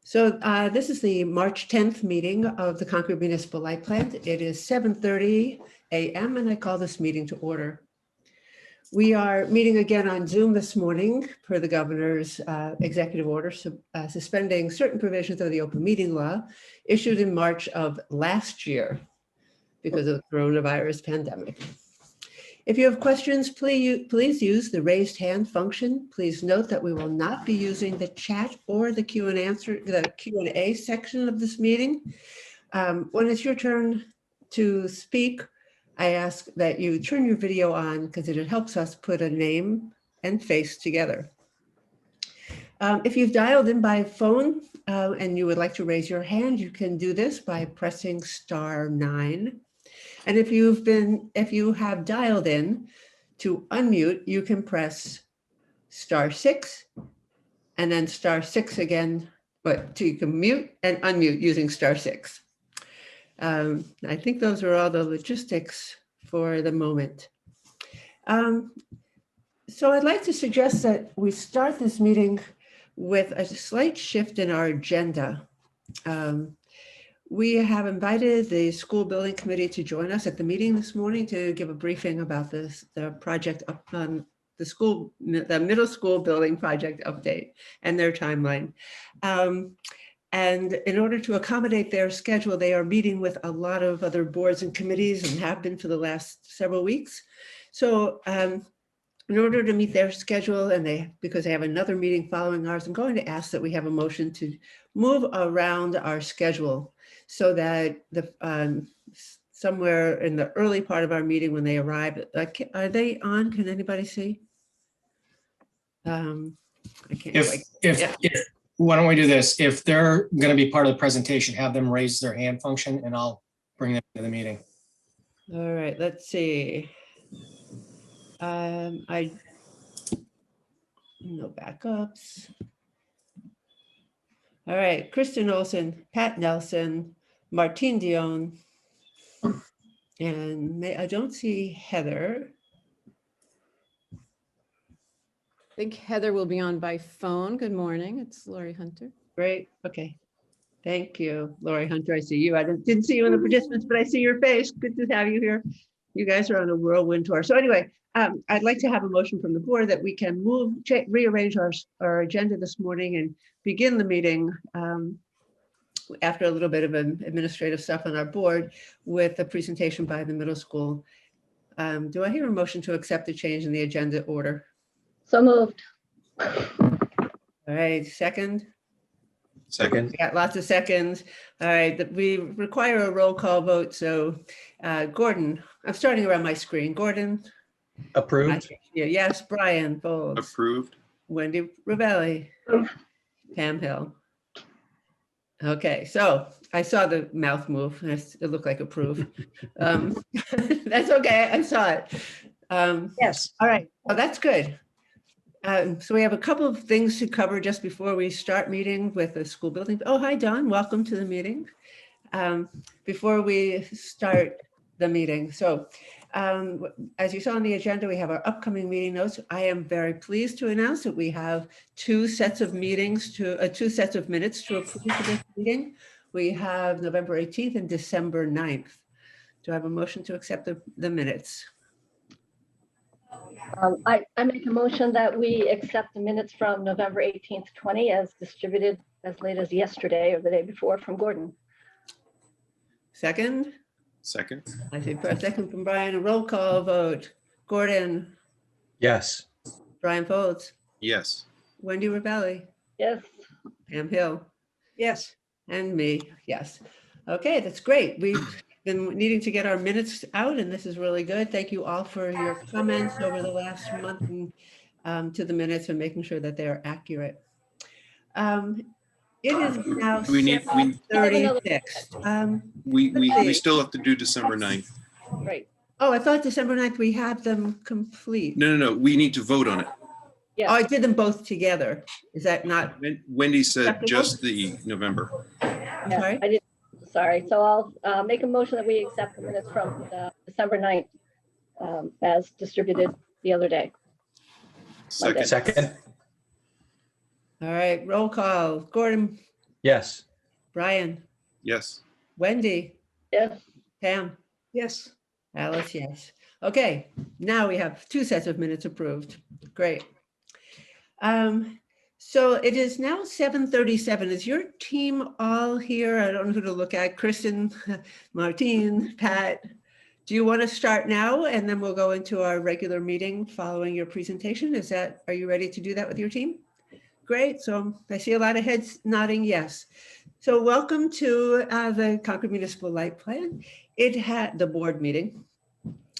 So this is the March 10th meeting of the Concord Municipal Light Plant. It is 7:30 a.m. and I call this meeting to order. We are meeting again on Zoom this morning per the governor's executive order suspending certain provisions of the open meeting law issued in March of last year because of the coronavirus pandemic. If you have questions, please use the raised hand function. Please note that we will not be using the chat or the Q&A section of this meeting. When it's your turn to speak, I ask that you turn your video on because it helps us put a name and face together. If you've dialed in by phone and you would like to raise your hand, you can do this by pressing *9. And if you have dialed in to unmute, you can press *6 and then *6 again, but you can mute and unmute using *6. I think those are all the logistics for the moment. So I'd like to suggest that we start this meeting with a slight shift in our agenda. We have invited the school building committee to join us at the meeting this morning to give a briefing about the project up on the middle school building project update and their timeline. And in order to accommodate their schedule, they are meeting with a lot of other boards and committees and have been for the last several weeks. So in order to meet their schedule and because they have another meeting following ours, I'm going to ask that we have a motion to move around our schedule so that somewhere in the early part of our meeting when they arrive, are they on? Can anybody see? I can't. Why don't we do this? If they're going to be part of the presentation, have them raise their hand function and I'll bring them to the meeting. All right, let's see. No backups. All right, Kristen Olson, Pat Nelson, Martine Dion, and I don't see Heather. I think Heather will be on by phone. Good morning. It's Lori Hunter. Great. Okay. Thank you, Lori Hunter. I see you. I didn't see you in the participants, but I see your face. Good to have you here. You guys are on a whirlwind tour. So anyway, I'd like to have a motion from the board that we can rearrange our agenda this morning and begin the meeting after a little bit of administrative stuff on our board with a presentation by the middle school. Do I hear a motion to accept the change in the agenda order? So moved. All right, second. Second. We got lots of seconds. All right, we require a roll call vote. So Gordon, I'm starting around my screen. Gordon. Approved. Yes. Brian Bowles. Approved. Wendy Ravelli. Pam Hill. Okay, so I saw the mouth move. It looked like approve. That's okay. I saw it. Yes. All right. Oh, that's good. So we have a couple of things to cover just before we start meeting with the school building. Oh, hi, Don. Welcome to the meeting. Before we start the meeting. So as you saw on the agenda, we have our upcoming meeting notes. I am very pleased to announce that we have two sets of minutes to approve for this meeting. We have November 18th and December 9th. Do I have a motion to accept the minutes? I make a motion that we accept the minutes from November 18th, 20 as distributed as late as yesterday or the day before from Gordon. Second? Second. I see a second from Brian. A roll call vote. Gordon. Yes. Brian Folds. Yes. Wendy Ravelli. Yes. Pam Hill. Yes. And me. Yes. Okay, that's great. We've been needing to get our minutes out, and this is really good. Thank you all for your comments over the last month and to the minutes and making sure that they are accurate. It is now 7:36. We still have to do December 9th. Right. Oh, I thought December 9th we had them complete. No. We need to vote on it. Yes. Oh, I did them both together. Is that not? Wendy said just the November. I'm Yeah, sorry? I did. Sorry. So I'll make a motion that we accept the minutes from December 9th as distributed the other day. Second. Second. All right, roll call. Gordon, Yes. Brian, Yes. Wendy, Yes. Pam, Yes. Alice, yes. Okay, now we have 2 sets of minutes approved. Great. So it is now 7:37. Is your team all here? I don't know who to look at. Kristen, Martine, Pat. Do you want to start now and then we'll go into our regular meeting following your presentation? Are you ready to do that with your team? Great. So I see a lot of heads nodding yes. So welcome to the Concord Municipal Light Plan. It had the board meeting.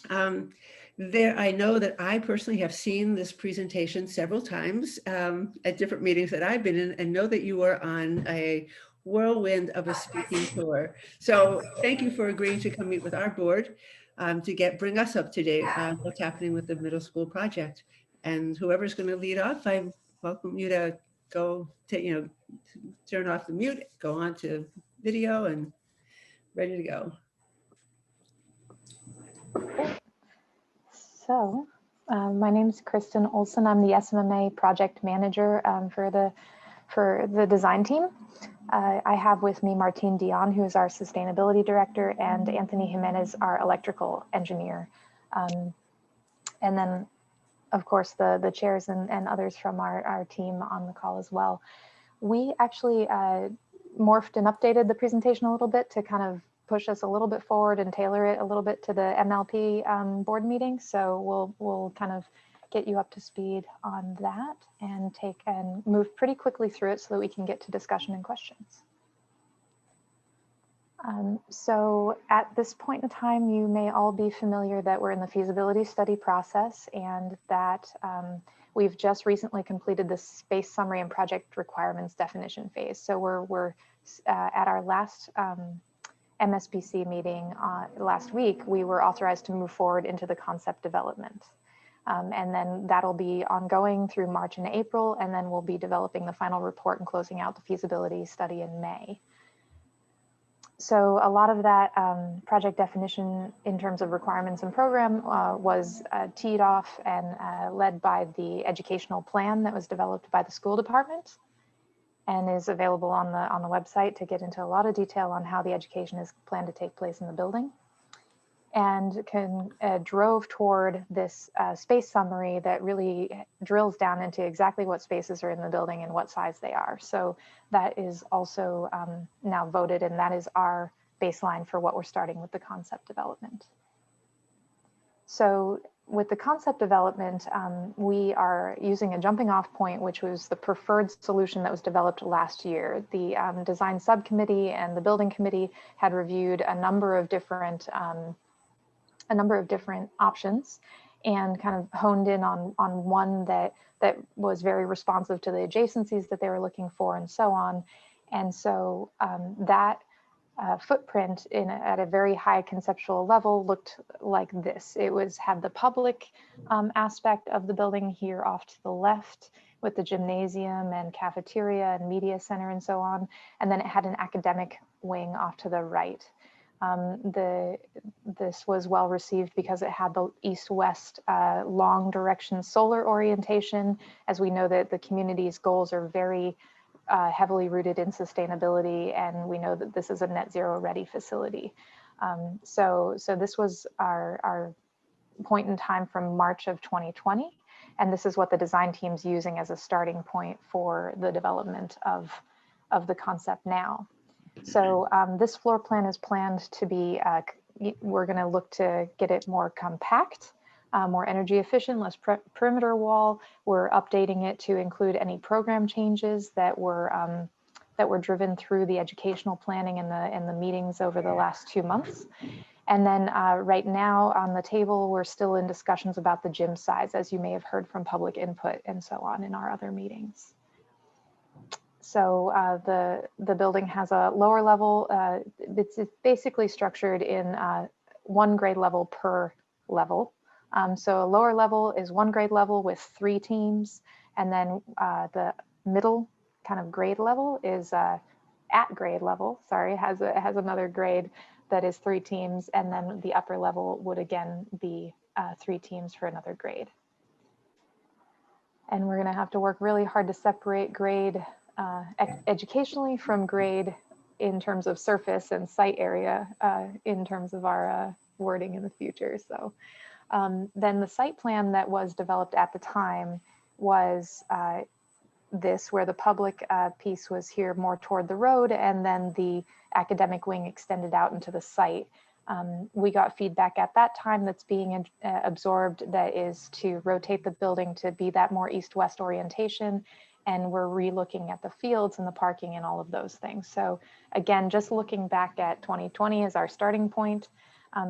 I know that I personally have seen this presentation several times at different meetings that I've been in, and know that you are on a whirlwind of a speaking tour. So thank you for agreeing to come meet with our board to bring us up to date on what's happening with the middle school project. And whoever's going to lead off, I welcome you to go to, turn off the mute, go on to video, and ready to go. So, my name is Kristen Olson. I'm the SMMA project manager for the design team. I have with me Martine Dion, who is our sustainability director, and Anthony Jimenez, our electrical engineer. And then, of course, the chairs and others from our team on the call as well. We actually morphed and updated the presentation a little bit to kind of push us a little bit forward and tailor it a little bit to the MLP board meeting. So we'll kind of get you up to speed on that and move pretty quickly through it so that we can get to discussion and questions. So at this point in time, you may all be familiar that we're in the feasibility study process and that we've just recently completed the space summary and project requirements definition phase. So we're at our last MSBC meeting last week, we were authorized to move forward into the concept development. And then that'll be ongoing through March and April, and then we'll be developing the final report and closing out the feasibility study in May. So a lot of that project definition in terms of requirements and program was teed off and led by the educational plan that was developed by the school department, and is available on the website to get into a lot of detail on how the education is planned to take place in the building. And drove toward this space summary that really drills down into exactly what spaces are in the building and what size they are. So that is also now voted, and that is our baseline for what we're starting with the concept development. So with the concept development, we are using a jumping off point, which was the preferred solution that was developed last year. The design subcommittee and the building committee had reviewed a number of different options and kind of honed in on one that was very responsive to the adjacencies that they were looking for and so on. And so that footprint at a very high conceptual level looked like this. It had the public aspect of the building here off to the left with the gymnasium and cafeteria and media center and so on. And then it had an academic wing off to the right. This was well received because it had the east-west long direction solar orientation. As we know that the community's goals are very heavily rooted in sustainability, and we know that this is a net zero ready facility. So this was our point in time from March of 2020, and this is what the design team's using as a starting point for the development of the concept now. So this floor plan is planned to be, we're going to look to get it more compact, more energy efficient, less perimeter wall. We're updating it to include any program changes that were driven through the educational planning and the meetings over the last 2 months. And then right now on the table, we're still in discussions about the gym size, as you may have heard from public input and so on in our other meetings. So the building has a lower level. It's basically structured in 1 grade level per level. So a lower level is 1 grade level with 3 teams. And then the middle kind of grade level is at grade level, sorry, has another grade that is 3 teams. And then the upper level would again be 3 teams for another grade. And we're going to have to work really hard to separate grade educationally from grade in terms of surface and site area in terms of our wording in the future. So then the site plan that was developed at the time was this, where the public piece was here more toward the road, and then the academic wing extended out into the site. We got feedback at that time that's being absorbed, that is to rotate the building to be that more east-west orientation. And we're re-looking at the fields and the parking and all of those things. So again, just looking back at 2020 as our starting point,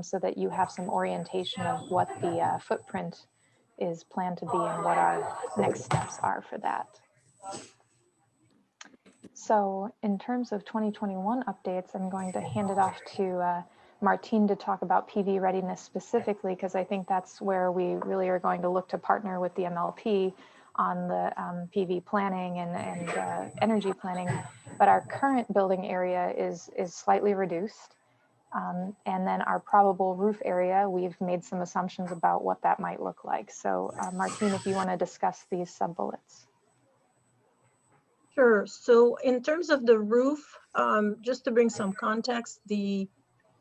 so that you have some orientation of what the footprint is planned to be and what our next steps are for that. So in terms of 2021 updates, I'm going to hand it off to Martine to talk about PV readiness specifically, because I think that's where we really are going to look to partner with the MLP on the PV planning and energy planning. But our current building area is slightly reduced. And then our probable roof area, we've made some assumptions about what that might look like. So Martine, if you want to discuss these sub-bullets. Sure. So in terms of the roof, just to bring some context, the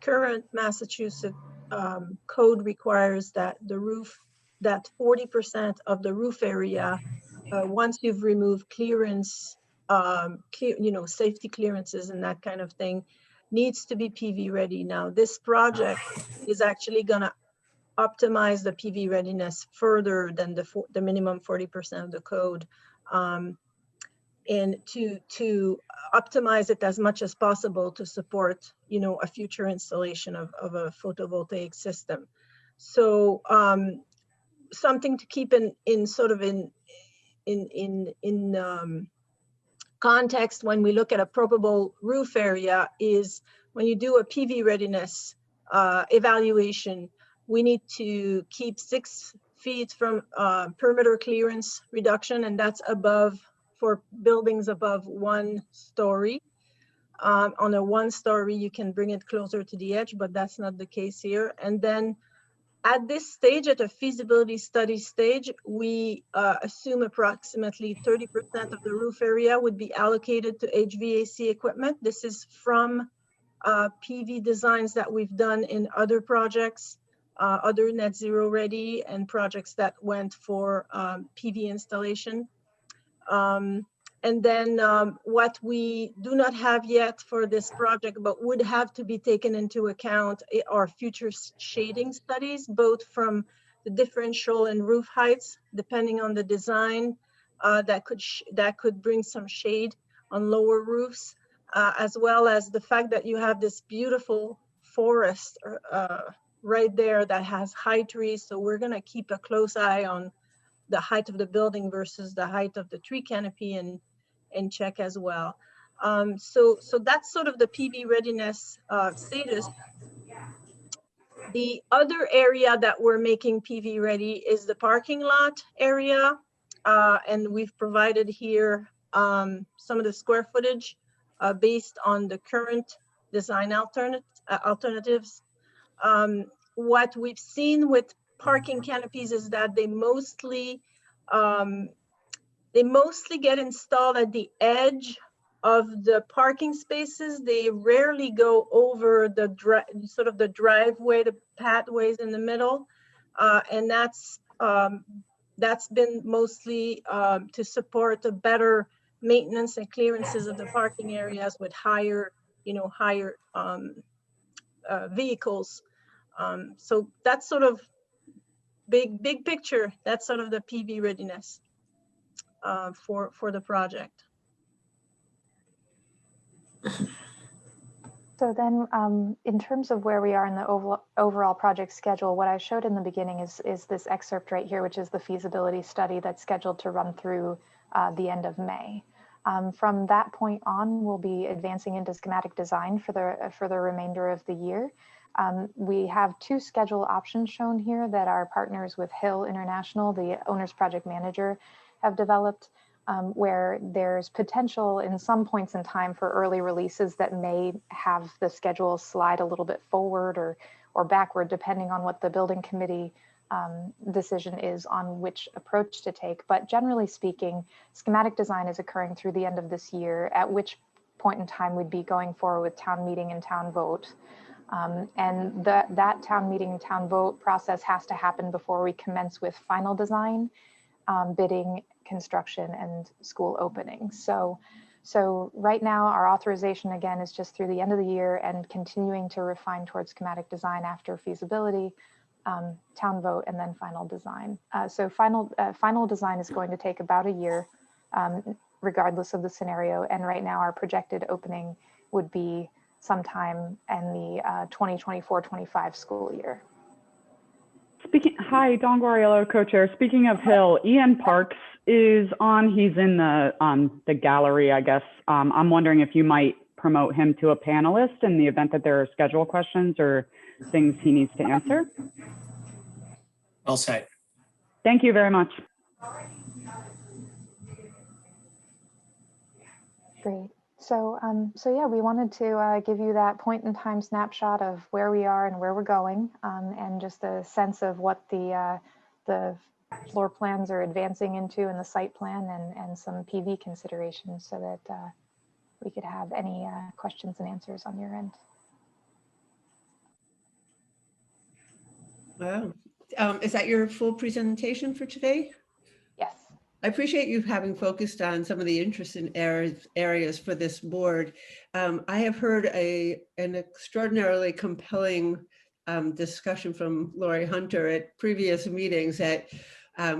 current Massachusetts code requires that the roof, that 40% of the roof area, once you've removed clearance, safety clearances and that kind of thing, needs to be PV ready. Now, this project is actually going to optimize the PV readiness further than the minimum 40% of the code. And to optimize it as much as possible to support, a future installation of a photovoltaic system. So something to keep in sort of in context when we look at a probable roof area is when you do a PV readiness evaluation, we need to keep 6 feet from perimeter clearance reduction, and that's above for buildings above 1 story. On a 1 story, you can bring it closer to the edge, but that's not the case here. And then at this stage, at a feasibility study stage, we assume approximately 30% of the roof area would be allocated to HVAC equipment. This is from PV designs that we've done in other projects, other net zero ready and projects that went for PV installation. And then what we do not have yet for this project, but would have to be taken into account are future shading studies, both from the differential and roof heights, depending on the design, that could bring some shade on lower roofs, as well as the fact that you have this beautiful forest right there that has high trees. So we're gonna keep a close eye on the height of the building versus the height of the tree canopy and check as well. So that's sort of the PV readiness status. The other area that we're making PV ready is the parking lot area. And we've provided here some of the square footage based on the current design alternatives. What we've seen with parking canopies is that they mostly get installed at the edge of the parking spaces. They rarely go over the sort of the driveway, the pathways in the middle, and that's been mostly to support a better maintenance and clearances of the parking areas with higher vehicles. So that's sort of big picture. That's sort of the PV readiness for the project. So then in terms of where we are in the overall project schedule, what I showed in the beginning is this excerpt right here, which is the feasibility study that's scheduled to run through the end of May. From that point on, we'll be advancing into schematic design for the remainder of the year. We have 2 schedule options shown here that our partners with Hill International, the owner's project manager, have developed, where there's potential in some points in time for early releases that may have the schedule slide a little bit forward or backward, depending on what the building committee decision is on which approach to take. But generally speaking, schematic design is occurring through the end of this year, at which point in time we'd be going forward with town meeting and town vote. And that town meeting and town vote process has to happen before we commence with final design, bidding, construction, and school opening. So right now our authorization again is just through the end of the year and continuing to refine towards schematic design after feasibility, town vote, and then final design. So final design is going to take about a year, regardless of the scenario. And right now our projected opening would be sometime in the 2024-25 school year. Hi, Don Guariello, co-chair. Speaking of Hill, Ian Parks is on. He's in the gallery, I guess. I'm wondering if you might promote him to a panelist in the event that there are schedule questions or things he needs to answer. I'll say. Thank you very much. Great. So yeah, we wanted to give you that point in time snapshot of where we are and where we're going, and just a sense of what the floor plans are advancing into in the site plan, and some PV considerations, so that we could have any questions and answers on your end. Wow. Is that your full presentation for today? Yes. I appreciate you having focused on some of the interesting areas for this board. I have heard an extraordinarily compelling discussion from Lori Hunter at previous meetings that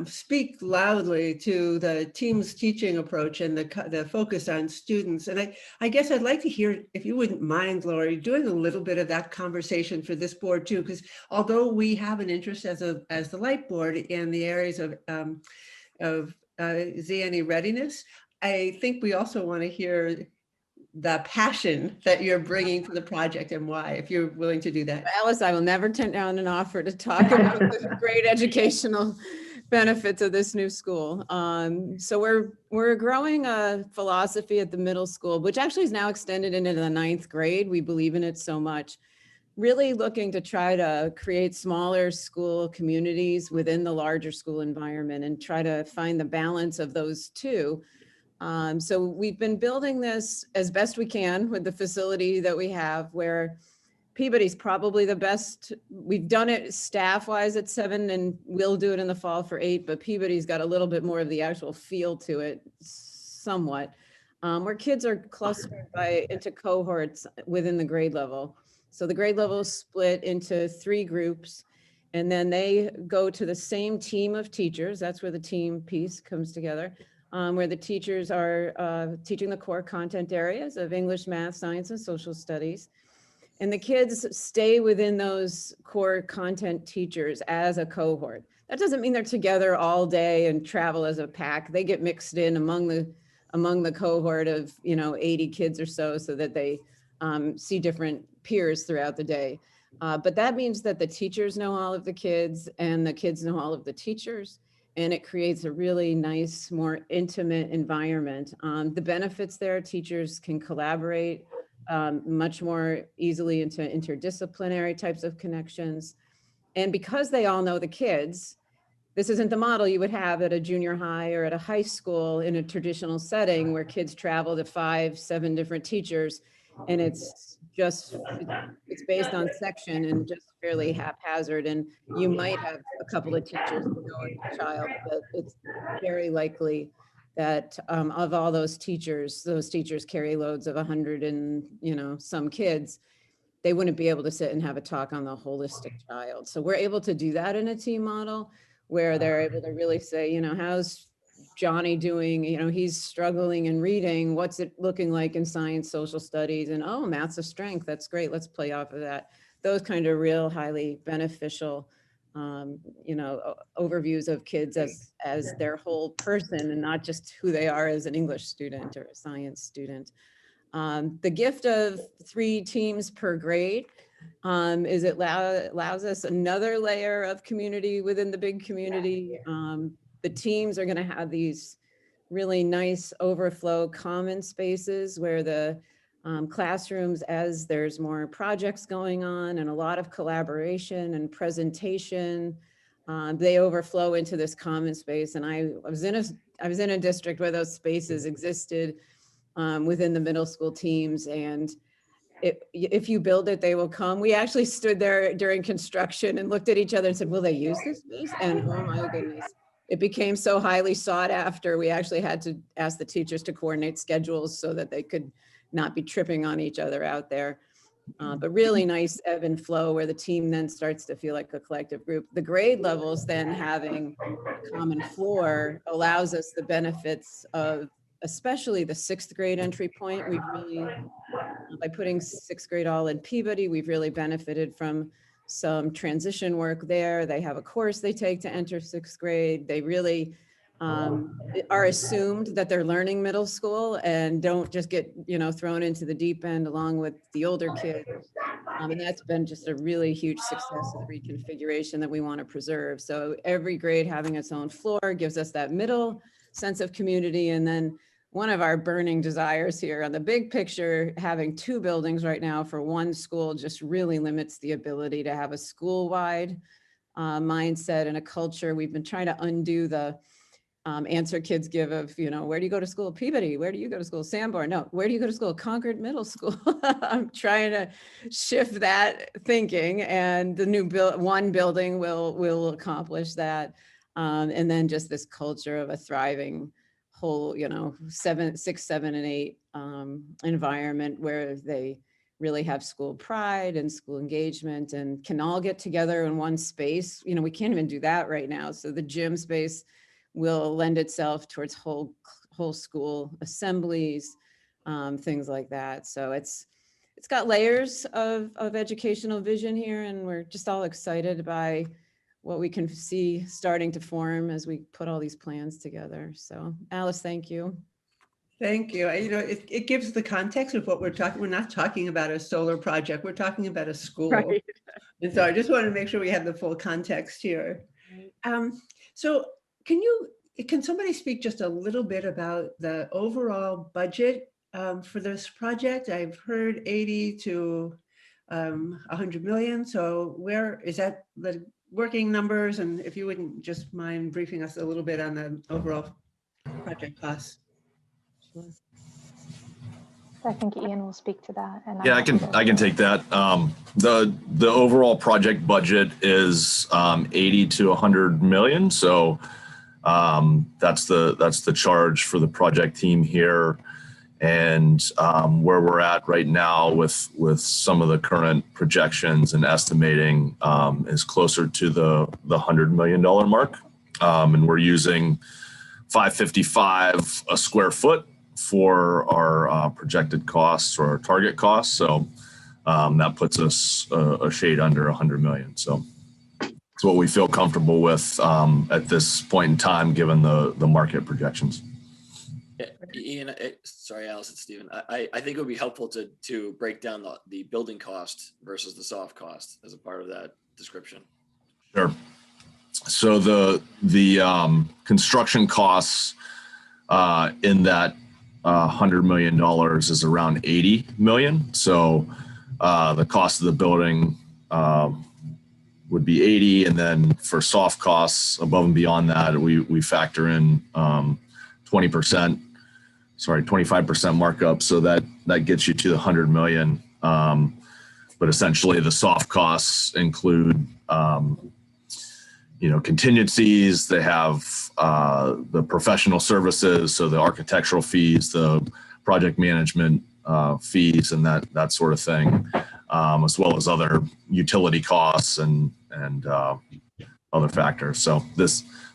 speak loudly to the team's teaching approach and the focus on students. And I guess I'd like to hear, if you wouldn't mind, Lori, doing a little bit of that conversation for this board too, because although we have an interest as the Light Board in the areas of ZNE readiness, I think we also want to hear the passion that you're bringing to the project and why, if you're willing to do that. Alice, I will never turn down an offer to talk about the great educational benefits of this new school. So we're growing a philosophy at the middle school, which actually is now extended into the 9th grade. We believe in it so much. Really looking to try to create smaller school communities within the larger school environment and try to find the balance of those two. So we've been building this as best we can with the facility that we have, where Peabody's probably the best. We've done it staff-wise at 7, and we'll do it in the fall for 8, but Peabody's got a little bit more of the actual feel to it, somewhat, where kids are clustered into cohorts within the grade level. So the grade level is split into 3 groups, and then they go to the same team of teachers. That's where the team piece comes together, where the teachers are teaching the core content areas of English, math, science, and social studies. And the kids stay within those core content teachers as a cohort. That doesn't mean they're together all day and travel as a pack. They get mixed in among the cohort of 80 kids or so that they see different peers throughout the day. But that means that the teachers know all of the kids and the kids know all of the teachers, and it creates a really nice, more intimate environment. The benefits there, teachers can collaborate much more easily into interdisciplinary types of connections. And because they all know the kids, this isn't the model you would have at a junior high or at a high school in a traditional setting where kids travel to 5, 7 different teachers. And it's based on section and just fairly haphazard. And you might have a couple of teachers who know a child, but it's very likely that of all those teachers carry loads of 100 and some kids. They wouldn't be able to sit and have a talk on the holistic child. So we're able to do that in a team model where they're able to really say, how's Johnny doing? He's struggling in reading. What's it looking like in science, social studies? And oh, math's a strength. That's great. Let's play off of that. Those kind of real highly beneficial, overviews of kids as their whole person and not just who they are as an English student or a science student. The gift of 3 teams per grade is it allows us another layer of community within the big community. The teams are going to have these really nice overflow common spaces where the classrooms, as there's more projects going on and a lot of collaboration and presentation, they overflow into this common space. And I was in a district where those spaces existed within the middle school teams, and if you build it, they will come. We actually stood there during construction and looked at each other and said, will they use this space? And oh my goodness, it became so highly sought after. We actually had to ask the teachers to coordinate schedules so that they could not be tripping on each other out there. But really nice ebb and flow where the team then starts to feel like a collective group. The grade levels then having a common floor allows us the benefits of especially the 6th grade entry point. We've really, by putting 6th grade all in Peabody, we've really benefited from some transition work there. They have a course they take to enter 6th grade. They really are assumed that they're learning middle school and don't just get, thrown into the deep end along with the older kids. And that's been just a really huge success of the reconfiguration that we want to preserve. So every grade having its own floor gives us that middle sense of community. And then one of our burning desires here on the big picture, having 2 buildings right now for one school just really limits the ability to have a school-wide mindset and a culture. We've been trying to undo the answer kids give of, where do you go to school? Peabody. Where do you go to school? Sanborn. No, where do you go to school? Concord Middle School. I'm trying to shift that thinking, and the new one building will accomplish that. And then just this culture of a thriving whole, 6, 7, and 8 environment where they really have school pride and school engagement and can all get together in one space. We can't even do that right now. So the gym space will lend itself towards whole school assemblies, things like that. So it's got layers of educational vision here, and we're just all excited by what we can see starting to form as we put all these plans together. So Alice, thank you. Thank you. It gives the context of what we're talking. We're not talking about a solar project. We're talking about a school. Right. And so I just want to make sure we have the full context here. So can somebody speak just a little bit about the overall budget for this project? I've heard 80 to 100 million. So where is that the working numbers? And if you wouldn't just mind briefing us a little bit on the overall project costs. I think Ian will speak to that. And Yeah, I can take that. The overall project budget is 80 to 100 million. So that's the charge for the project team here. And where we're at right now with some of the current projections and estimating is closer to the $100 million mark. And we're using $555 a square foot for our projected costs or our target costs. So that puts us a shade under 100 million. So it's what we feel comfortable with at this point in time, given the market projections. Ian, sorry, Alice, it's Stephen. I think it would be helpful to break down the building cost versus the soft cost as a part of that description. Sure. So the construction costs in that $100 million is around 80 million. So the cost of the building would be 80, and then for soft costs above and beyond that, we factor in 25% markup. So that gets you to the 100 million. But essentially the soft costs include, contingencies. They have the professional services, so the architectural fees, the project management fees, and that sort of thing, as well as other utility costs and other factors. So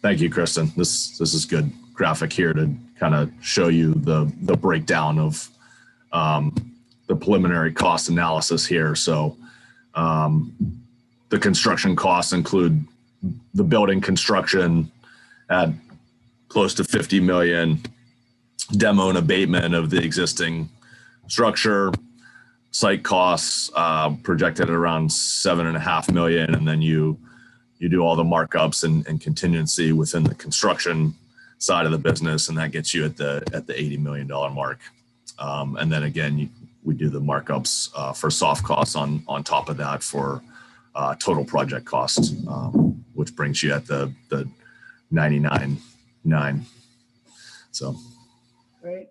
thank you, Kristen. This is good graphic here to kind of show you the breakdown of the preliminary cost analysis here. So the construction costs include the building construction at close to 50 million, demo and abatement of the existing structure, site costs projected at around 7.5 million, and then you do all the markups and contingency within the construction side of the business, and that gets you at the $80 million mark. And then again, we do the markups for soft costs on top of that for total project costs which brings you at the 99.9. So. Right.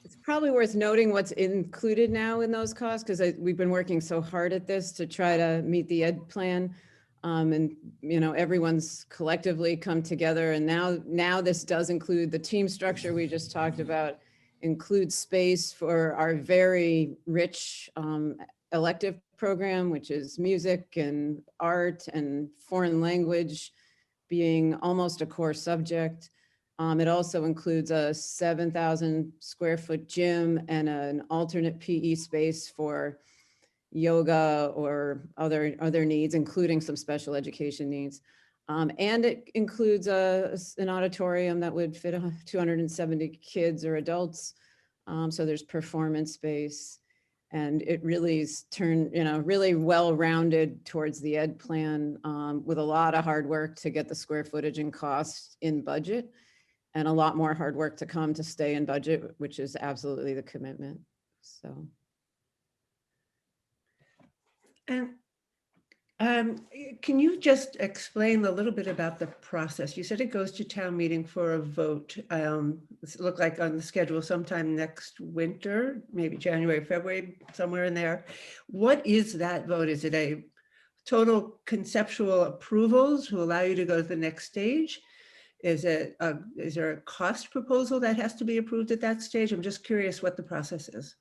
It's probably worth noting what's included now in those costs, because we've been working so hard at this to try to meet the ed plan. And, you know, everyone's collectively come together, and now this does include the team structure we just talked about, includes space for our very rich elective program, which is music and art and foreign language being almost a core subject. It also includes a 7,000 square foot gym and an alternate PE space for yoga or other needs, including some special education needs. And it includes an auditorium that would fit 270 kids or adults. So there's performance space, and it really is really well-rounded towards the ed plan, with a lot of hard work to get the square footage and cost in budget, and a lot more hard work to come to stay in budget, which is absolutely the commitment. So. And can you just explain a little bit about the process? You said it goes to town meeting for a vote. It looked like on the schedule sometime next winter, maybe January, February, somewhere in there. What is that vote? Is it a total conceptual approvals to allow you to go to the next stage? Is there a cost proposal that has to be approved at that stage? I'm just curious what the process is.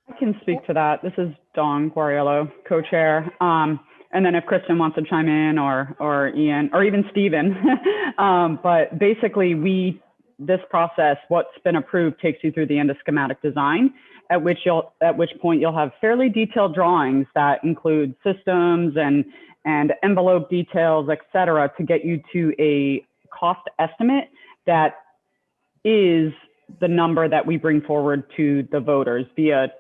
I can speak to that. This is Dawn Guariello, co-chair. And then if Kristen wants to chime in, or Ian, or even Stephen. But basically this process, what's been approved takes you through the end of schematic design, at which point you'll have fairly detailed drawings that include systems and envelope details, et cetera, to get you to a cost estimate that is the number that we bring forward to the voters via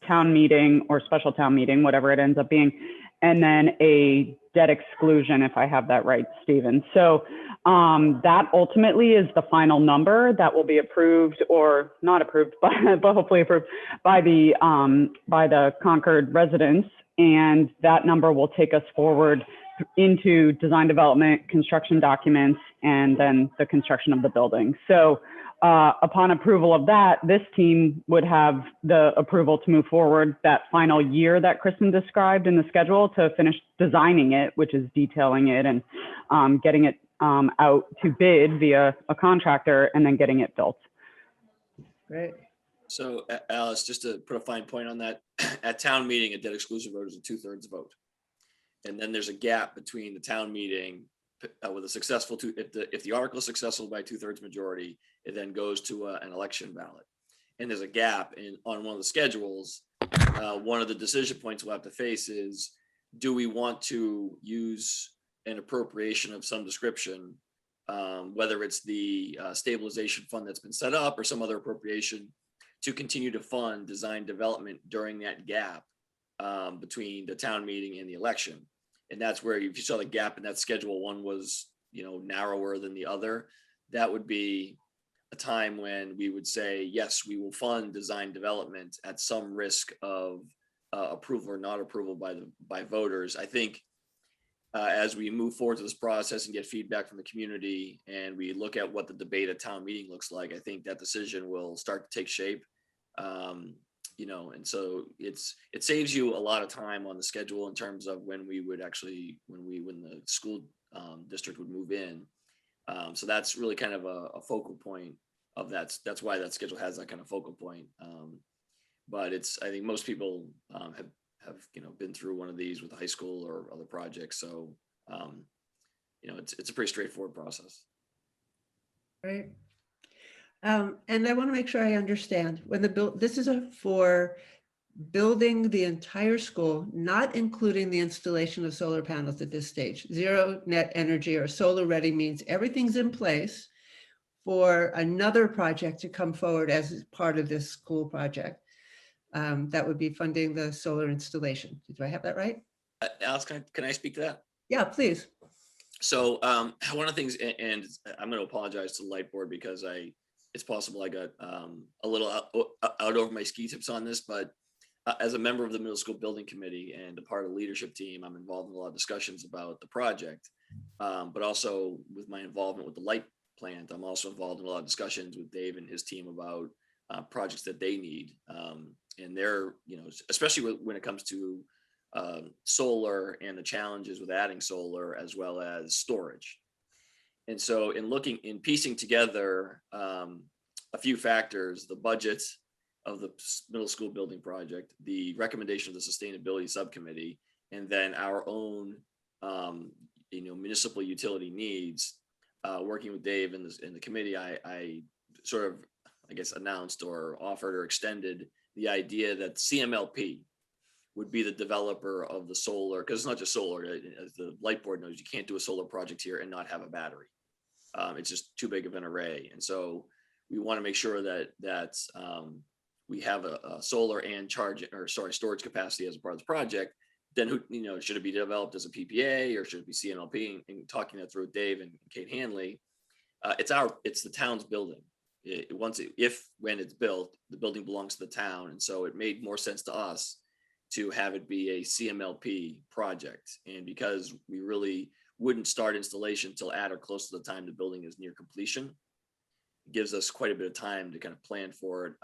town meeting or special town meeting, whatever it ends up being, and then a debt exclusion, if I have that right, Stephen. So that ultimately is the final number that will be approved, or not approved, but hopefully approved by the Concord residents. And that number will take us forward into design development, construction documents, and then the construction of the building. So upon approval of that, this team would have the approval to move forward that final year that Kristen described in the schedule to finish designing it, which is detailing it and getting it out to bid via a contractor, and then getting it built. Great. So Alice, just to put a fine point on that, at town meeting, a debt exclusion vote is a 2/3 vote. And then there's a gap between the town meeting with a successful, if the article is successful by 2/3 majority, it then goes to an election ballot. And there's a gap on one of the schedules. One of the decision points we'll have to face is, do we want to use an appropriation of some description, whether it's the stabilization fund that's been set up or some other appropriation, to continue to fund design development during that gap between the town meeting and the election. And that's where, if you saw the gap in that schedule, one was, narrower than the other. That would be a time when we would say, yes, we will fund design development at some risk of approval or not approval by voters. I think as we move forward to this process and get feedback from the community, and we look at what the debate at town meeting looks like, I think that decision will start to take shape. And so it saves you a lot of time on the schedule in terms of when we would actually, when the school district would move in. So that's really kind of a focal point of that. That's why that schedule has that kind of focal point. But I think most people have been through one of these with high school or other projects. So, it's a pretty straightforward process. Right. And I want to make sure I understand, when this is for building the entire school, not including the installation of solar panels at this stage. Zero net energy or solar ready means everything's in place for another project to come forward as part of this school project. That would be funding the solar installation. Do I have that right? Alice, can I speak to that? Yeah, please. So one of the things, and I'm going to apologize to the light board because it's possible I got a little out over my ski tips on this, but as a member of the middle school building committee and a part of the leadership team, I'm involved in a lot of discussions about the project. But also with my involvement with the light plant, I'm also involved in a lot of discussions with Dave and his team about projects that they need. And they're, especially when it comes to solar and the challenges with adding solar as well as storage. And so in piecing together a few factors, the budget of the middle school building project, the recommendation of the sustainability subcommittee, and then our own municipal utility needs, working with Dave and the committee, I sort of, I guess, announced or offered or extended the idea that CMLP would be the developer of the solar, because it's not just solar. As the light board knows, you can't do a solar project here and not have a battery. It's just too big of an array. And so we want to make sure that we have a solar and storage capacity as a part of the project. Then should it be developed as a PPA or should it be CMLP? And talking that through with Dave and Kate Hanley, it's the town's building. When it's built, the building belongs to the town. And so it made more sense to us to have it be a CMLP project. And because we really wouldn't start installation till at or close to the time the building is near completion, it gives us quite a bit of time to kind of plan for it.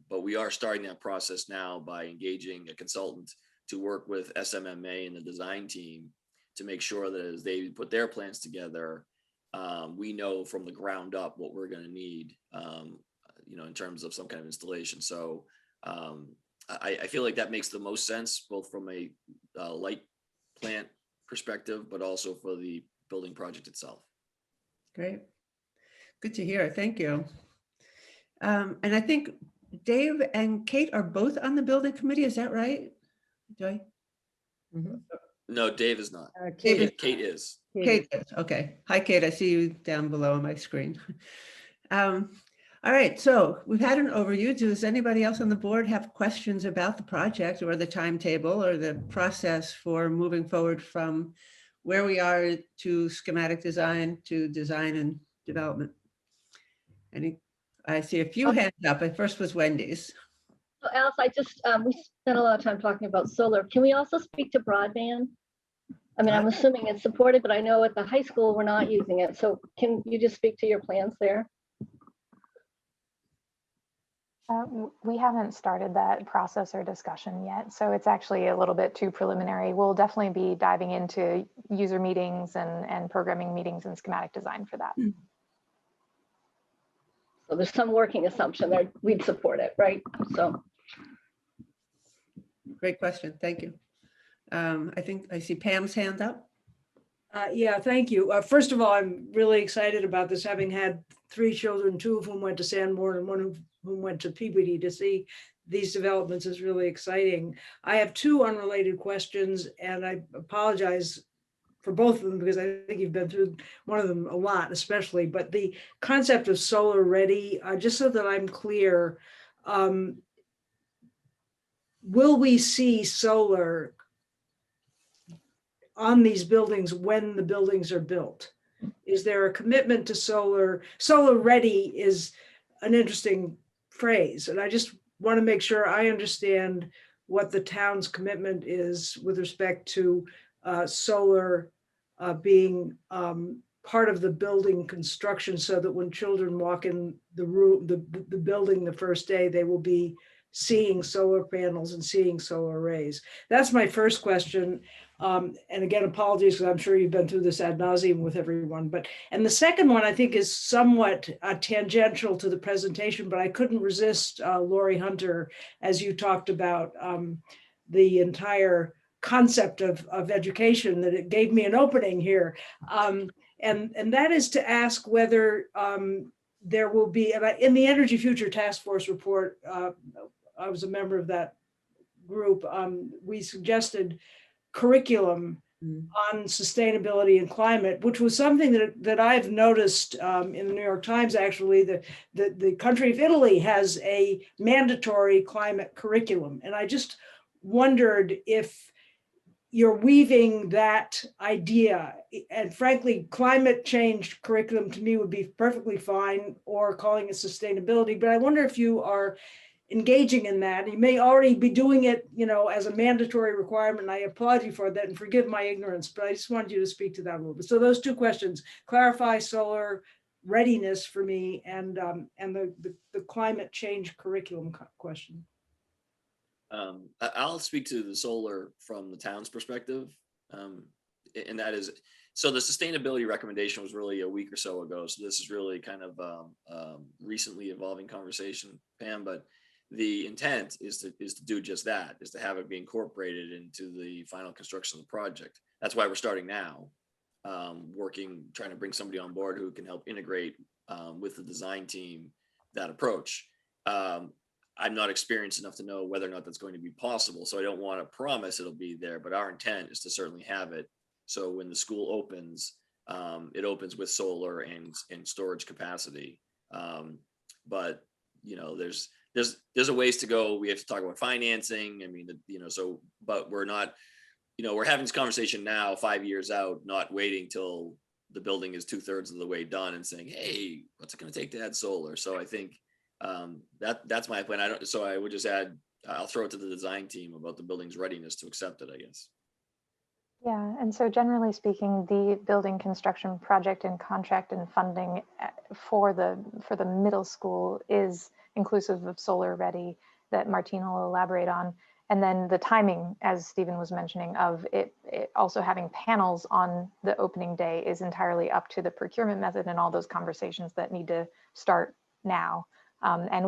But we are starting that process now by engaging a consultant to work with SMMA and the design team to make sure that as they put their plans together, we know from the ground up what we're going to need, in terms of some kind of installation. So I feel like that makes the most sense, both from a light plant perspective, but also for the building project itself. Great. Good to hear. Thank you. And I think Dave and Kate are both on the building committee. Is that right? Joy? Mm-hmm. No, Dave is not. Kate is. Kate is. Okay. Hi, Kate. I see you down below on my screen. All right. So we've had an overview. Does anybody else on the board have questions about the project or the timetable or the process for moving forward from where we are to schematic design to design and development? I see a few hands up. First was Wendy's. So Alice, we spent a lot of time talking about solar. Can we also speak to broadband? I mean, I'm assuming it's supported, but I know at the high school, we're not using it. So can you just speak to your plans there? We haven't started that process or discussion yet, so it's actually a little bit too preliminary. We'll definitely be diving into user meetings and programming meetings and schematic design for that. So there's some working assumption there. We'd support it, right? So. Great question. Thank you. I think I see Pam's hand up. Yeah, thank you. First of all, I'm really excited about this, having had 3 children, 2 of whom went to Sanborn and 1 of whom went to Peabody. To see these developments is really exciting. I have 2 unrelated questions, and I apologize for both of them because I think you've been through one of them a lot, especially. But the concept of solar ready, just so that I'm clear, will we see solar on these buildings when the buildings are built? Is there a commitment to solar? Solar ready is an interesting phrase, and I just want to make sure I understand what the town's commitment is with respect to solar being part of the building construction, so that when children walk in the room, the building the first day, they will be seeing solar panels and seeing solar arrays. That's my first question. And again, apologies, because I'm sure you've been through this ad nauseum with everyone. And the second one, I think, is somewhat tangential to the presentation, but I couldn't resist, Lori Hunter, as you talked about the entire concept of education, that it gave me an opening here. And that is to ask whether there will be, and in the Energy Future Task Force report, I was a member of that group, we suggested curriculum on sustainability and climate, which was something that I've noticed in the New York Times. Actually, the country of Italy has a mandatory climate curriculum. And I just wondered if you're weaving that idea, and frankly, climate change curriculum to me would be perfectly fine, or calling it sustainability. But I wonder if you are engaging in that. You may already be doing it, as a mandatory requirement. I applaud you for that and forgive my ignorance, but I just wanted you to speak to that a little bit. So those two questions, clarify solar readiness for me and the climate change curriculum question. I'll speak to the solar from the town's perspective. And that is, so the sustainability recommendation was really a week or so ago. So this is really kind of recently evolving conversation, Pam, but the intent is to do just that, is to have it be incorporated into the final construction of the project. That's why we're starting now, trying to bring somebody on board who can help integrate with the design team that approach. I'm not experienced enough to know whether or not that's going to be possible, so I don't want to promise it'll be there, but our intent is to certainly have it. So when the school opens, it opens with solar and storage capacity. But there's a ways to go. We have to talk about financing. I mean, but we're not, we're having this conversation now, 5 years out, not waiting till the building is 2/3 of the way done and saying, hey, what's it going to take to add solar? So I think that's my plan. So I would just add, I'll throw it to the design team about the building's readiness to accept it, I guess. Yeah, and so generally speaking, the building construction project and contract and funding for the middle school is inclusive of solar ready, that Martine will elaborate on. And then the timing, as Stephen was mentioning, of it also having panels on the opening day is entirely up to the procurement method and all those conversations that need to start now. And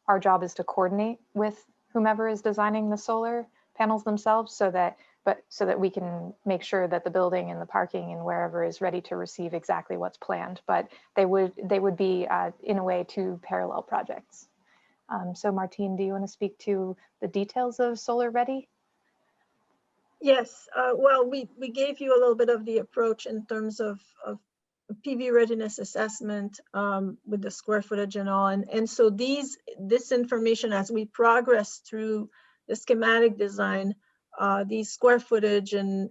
our job is to coordinate with whomever is designing the solar panels themselves so that we can make sure that the building and the parking and wherever is ready to receive exactly what's planned. But they would be in a way two parallel projects. So Martine, do you want to speak to the details of Solar Ready? Yes, well, we gave you a little bit of the approach in terms of PV readiness assessment with the square footage and all. And so this information, as we progress through the schematic design, the square footage and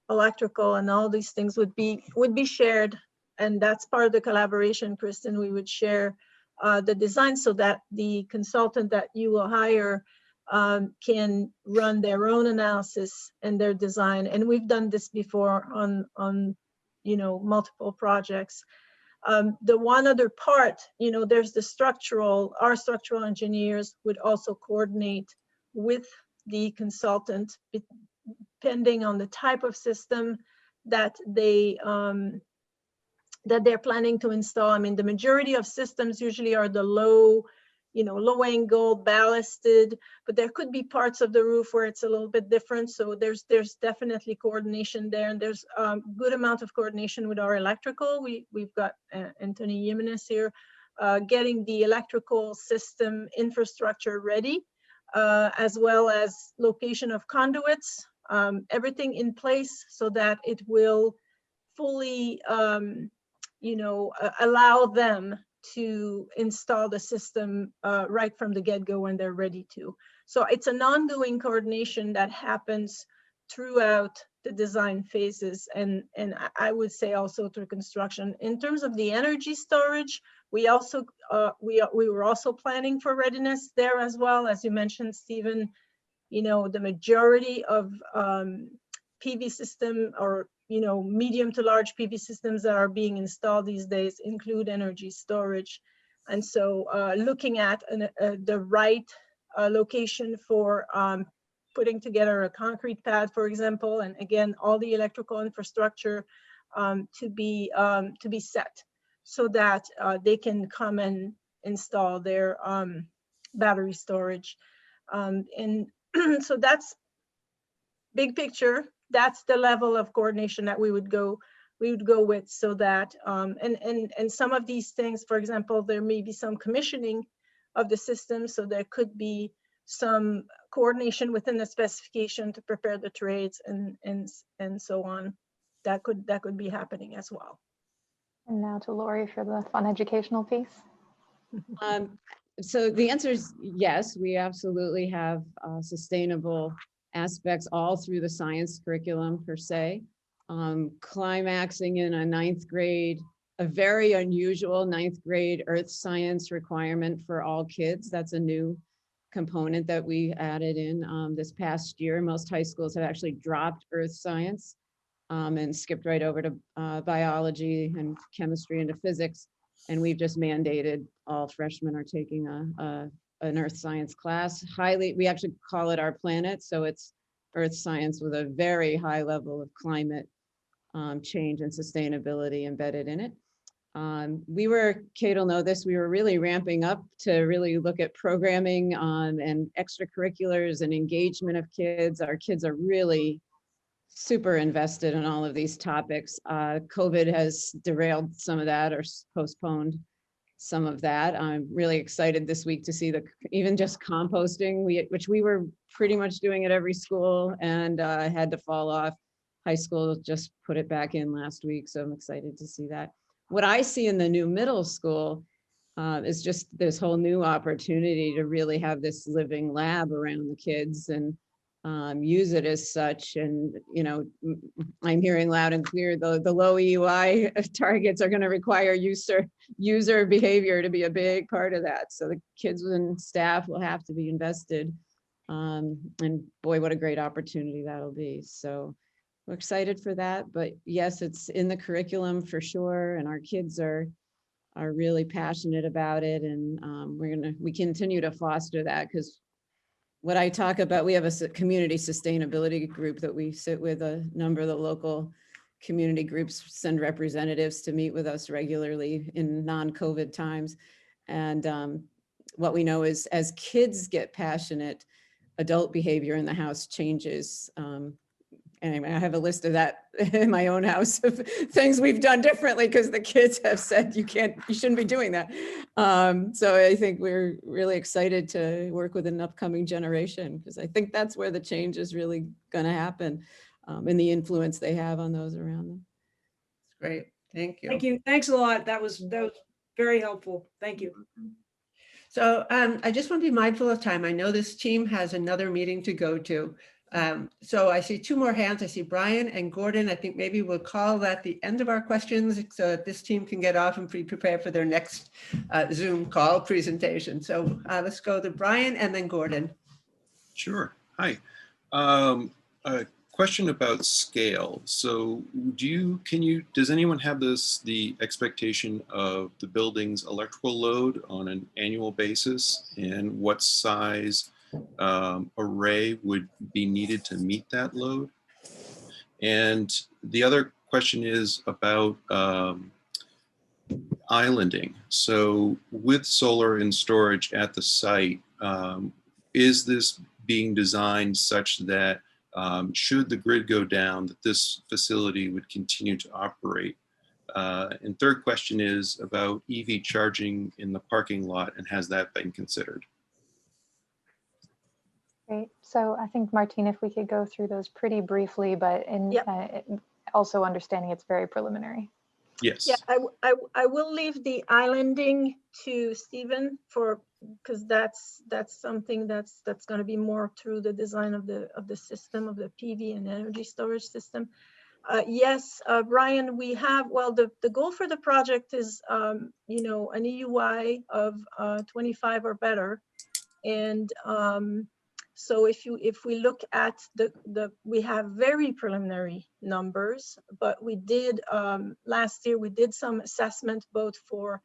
electrical and all these things would be shared. And that's part of the collaboration, Kristen. We would share the design so that the consultant that you will hire can run their own analysis and their design. And we've done this before on multiple projects. The one other part, there's our structural engineers would also coordinate with the consultant, depending on the type of system that they're planning to install. I mean, the majority of systems usually are the low angle, ballasted, but there could be parts of the roof where it's a little bit different. So there's definitely coordination there, and there's a good amount of coordination with our electrical. We've got Anthony Jimenez here, getting the electrical system infrastructure ready, as well as location of conduits, everything in place so that it will fully allow them to install the system right from the get-go when they're ready to. So it's an ongoing coordination that happens throughout the design phases, and I would say also through construction. In terms of the energy storage, we were also planning for readiness there as well. As you mentioned, Stephen, the majority of PV system or medium to large PV systems that are being installed these days include energy storage. And so looking at the right location for putting together a concrete pad, for example, and again, all the electrical infrastructure to be set so that they can come and install their battery storage. And so that's big picture. That's the level of coordination that we would go with, so that and some of these things, for example, there may be some commissioning of the system, so there could be some coordination within the specification to prepare the trades and so on. That could be happening as well. And now to Lori for the fun educational piece. So the answer is yes, we absolutely have sustainable aspects all through the science curriculum per se. Climaxing in a 9th grade a very unusual 9th grade earth science requirement for all kids. That's a new component that we added in this past year. Most high schools have actually dropped earth science and skipped right over to biology and chemistry into physics. And we've just mandated all freshmen are taking an earth science class. We actually call it our planet. So it's earth science with a very high level of climate change and sustainability embedded in it. Kate will know this, we were really ramping up to really look at programming and extracurriculars and engagement of kids. Our kids are really super invested in all of these topics. COVID has derailed some of that or postponed some of that. I'm really excited this week to see even just composting, which we were pretty much doing at every school and had to fall off. High school just put it back in last week, so I'm excited to see that. What I see in the new middle school is just this whole new opportunity to really have this living lab around the kids and use it as such. And, you know, I'm hearing loud and clear, the low EUI targets are going to require user behavior to be a big part of that. So the kids and staff will have to be invested. And boy, what a great opportunity that'll be. So we're excited for that. But yes, it's in the curriculum for sure. And our kids are really passionate about it. And we continue to foster that, because what I talk about, we have a community sustainability group that we sit with. A number of the local community groups send representatives to meet with us regularly in non-COVID times. And what we know is as kids get passionate, adult behavior in the house changes. And I have a list of that in my own house of things we've done differently because the kids have said you shouldn't be doing that. So I think we're really excited to work with an upcoming generation, because I think that's where the change is really going to happen, and the influence they have on those around them. Great, thank you. Thank you. Thanks a lot. That was very helpful. Thank you. So I just want to be mindful of time. I know this team has another meeting to go to. So I see two more hands. I see Brian and Gordon. I think maybe we'll call that the end of our questions so that this team can get off and prepare for their next Zoom call presentation. So let's go to Brian and then Gordon. Sure. Hi. A question about scale. So does anyone have the expectation of the building's electrical load on an annual basis, and what size array would be needed to meet that load? And the other question is about islanding. So with solar and storage at the site, is this being designed such that should the grid go down, that this facility would continue to operate? And third question is about EV charging in the parking lot, and has that been considered? Great. So I think, Martine, if we could go through those pretty briefly, but also understanding it's very preliminary. Yes. Yeah, I will leave the islanding to Stephen because that's something that's going to be more through the design of the system, of the PV and energy storage system. Yes, Brian, we have, well, the goal for the project is, an EUI of 25 or better. And so if we look at we have very preliminary numbers, but we did, last year, we did some assessment both for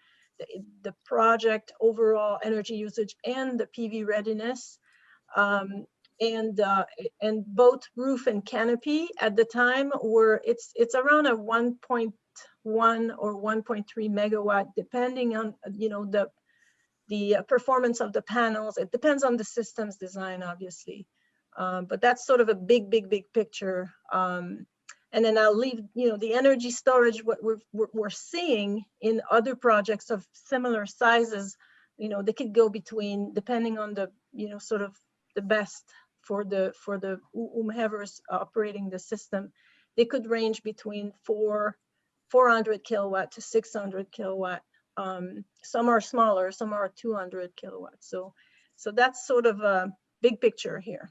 the project overall energy usage and the PV readiness. And both roof and canopy at the time it's around a 1.1 or 1.3 megawatt, depending on, the performance of the panels. It depends on the system's design, obviously. But that's sort of a big picture. And then I'll leave, the energy storage, what we're seeing in other projects of similar sizes, they could go between, depending on the, sort of the best for whomever's operating the system, they could range between 400 kilowatt to 600 kilowatt. Some are smaller, some are 200 kilowatts. So that's sort of a big picture here.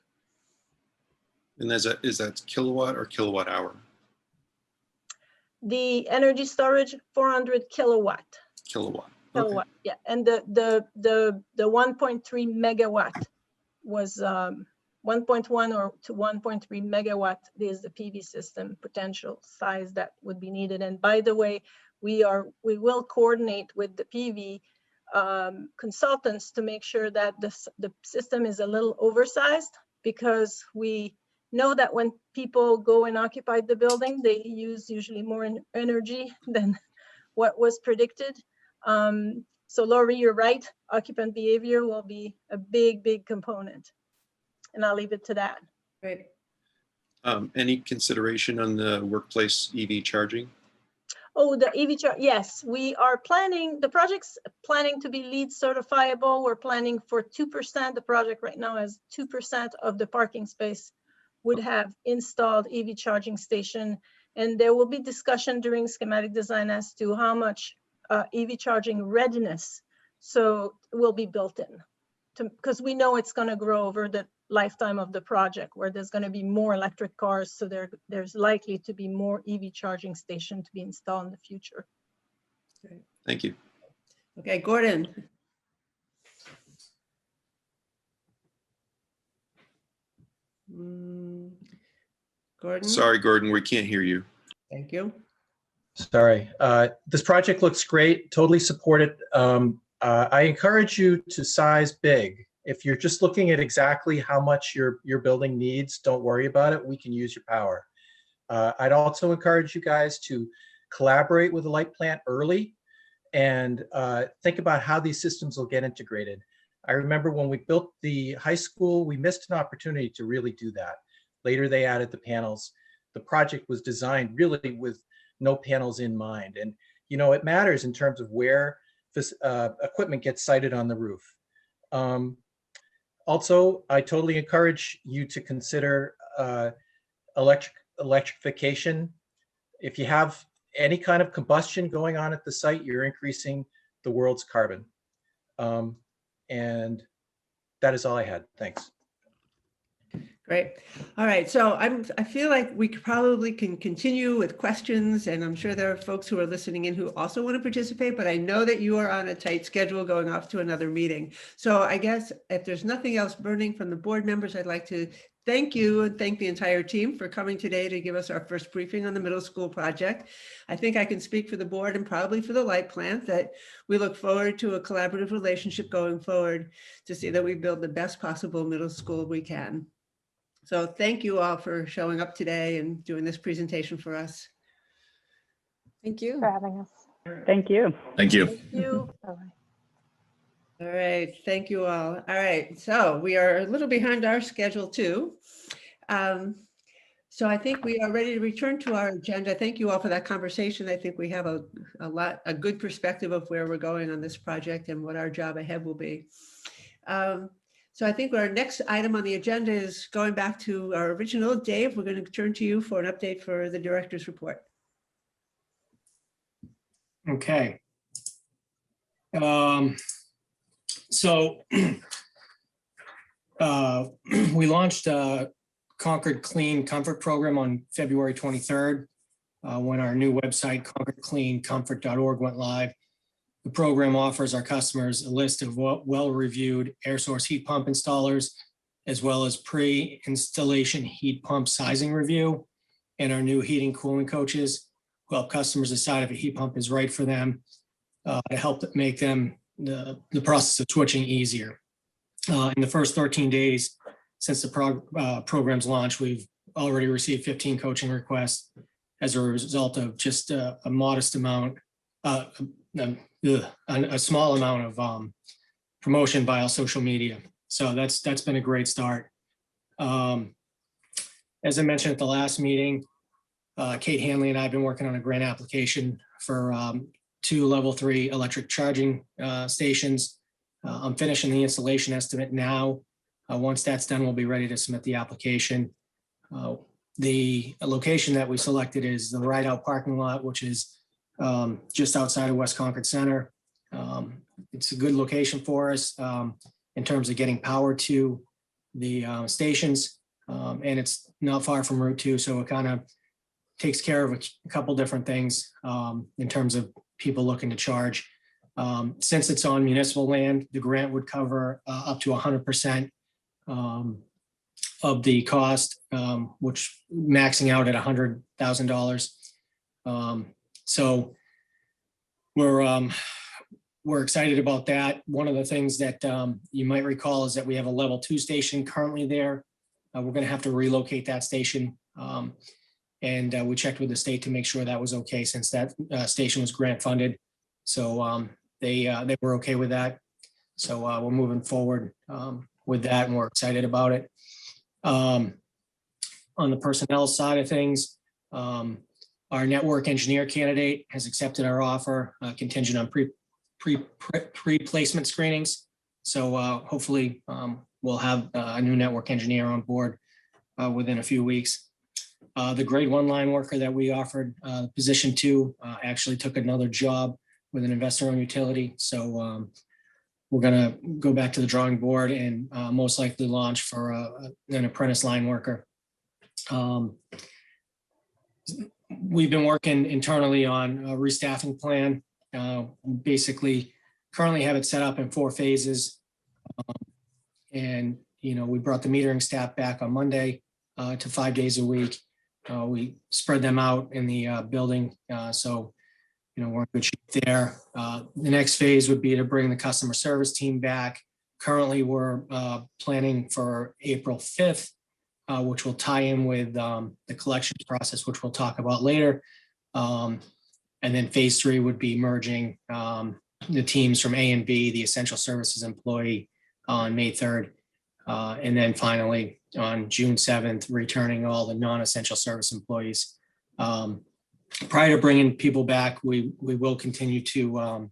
And is that kilowatt or kilowatt hour? The energy storage, 400 kilowatt. Kilowatt. Okay. Kilowatt, yeah. And the 1.3 megawatt was 1.1 or to 1.3 megawatt is the PV system potential size that would be needed. And by the way, we will coordinate with the PV consultants to make sure that the system is a little oversized, because we know that when people go and occupy the building, they use usually more energy than what was predicted. So Laurie, you're right. Occupant behavior will be a big component. And I'll leave it to that. Great. Any consideration on the workplace EV charging? Oh, the EV charge, yes, we are planning, the project's planning to be LEED certifiable. We're planning for 2%. The project right now has 2% of the parking space would have installed EV charging station. And there will be discussion during schematic design as to how much EV charging readiness so will be built in, because we know it's going to grow over the lifetime of the project, where there's going to be more electric cars, so there's likely to be more EV charging station to be installed in the future. Thank you. Okay, Gordon. Gordon. Sorry, Gordon, we can't hear you. Thank you. Sorry. This project looks great. Totally support it. I encourage you to size big. If you're just looking at exactly how much your building needs, don't worry about it. We can use your power. I'd also encourage you guys to collaborate with the light plant early and think about how these systems will get integrated. I remember when we built the high school, we missed an opportunity to really do that. Later, they added the panels. The project was designed really with no panels in mind. And, you know, it matters in terms of where this equipment gets sited on the roof. Also, I totally encourage you to consider electrification. If you have any kind of combustion going on at the site, you're increasing the world's carbon. And that is all I had. Thanks. Great. All right. So I feel like we probably can continue with questions, and I'm sure there are folks who are listening in who also want to participate, but I know that you are on a tight schedule going off to another meeting. So I guess if there's nothing else burning from the board members, I'd like to thank you and thank the entire team for coming today to give us our first briefing on the middle school project. I think I can speak for the board and probably for the light plant that we look forward to a collaborative relationship going forward to see that we build the best possible middle school we can. So thank you all for showing up today and doing this presentation for us. Thank you for having us. Thank you. Thank you. Thank you. All right, thank you all. All right, so we are a little behind our schedule too. So I think we are ready to return to our agenda. Thank you all for that conversation. I think we have a good perspective of where we're going on this project and what our job ahead will be. So I think our next item on the agenda is going back to our original. Dave, we're going to turn to you for an update for the director's report. Okay. So we launched a Concord Clean Comfort program on February 23rd when our new website, concordcleancomfort.org, went live. The program offers our customers a list of well-reviewed air source heat pump installers, as well as pre-installation heat pump sizing review, and our new heating cooling coaches who help customers decide if a heat pump is right for them to help make them the process of switching easier. In the first 13 days since the program's launch, we've already received 15 coaching requests as a result of just a modest amount, a small amount of promotion via social media. So that's been a great start. As I mentioned at the last meeting, Kate Hanley and I have been working on a grant application for 2 level 3 electric charging stations. I'm finishing the installation estimate now. Once that's done, we'll be ready to submit the application. The location that we selected is the Ride Out parking lot, which is just outside of West Concord Center. It's a good location for us in terms of getting power to the stations, and it's not far from Route 2, so it kind of takes care of a couple different things in terms of people looking to charge. Since it's on municipal land, the grant would cover up to 100% of the cost, which maxing out at $100,000. So we're excited about that. One of the things that you might recall is that we have a level 2 station currently there. We're going to have to relocate that station. And we checked with the state to make sure that was okay, since that station was grant funded. So they were okay with that. So we're moving forward with that, and we're excited about it. On the personnel side of things, our network engineer candidate has accepted our offer, contingent on pre-placement screenings. So hopefully we'll have a new network engineer on board within a few weeks. The grade 1 line worker that we offered position 2 actually took another job with an investor-owned utility. So we're going to go back to the drawing board and most likely launch for an apprentice line worker. We've been working internally on a restaffing plan. Basically, currently have it set up in 4 phases. And, we brought the metering staff back on Monday to 5 days a week. We spread them out in the building. So, we're in good shape there. The next phase would be to bring the customer service team back. Currently, we're planning for April 5th, which will tie in with the collections process, which we'll talk about later. And then phase 3 would be merging the teams from A and B, the essential services employee, on May 3rd. And then finally, on June 7th, returning all the non-essential service employees. Prior to bringing people back, we will continue to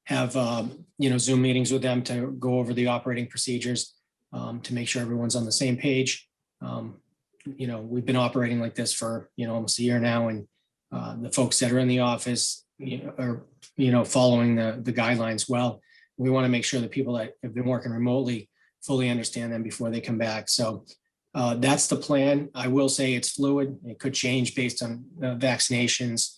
have Zoom meetings with them to go over the operating procedures to make sure everyone's on the same page. We've been operating like this for almost a year now, and the folks that are in the office are following the guidelines well. We want to make sure that people that have been working remotely fully understand them before they come back. So that's the plan. I will say it's fluid. It could change based on vaccinations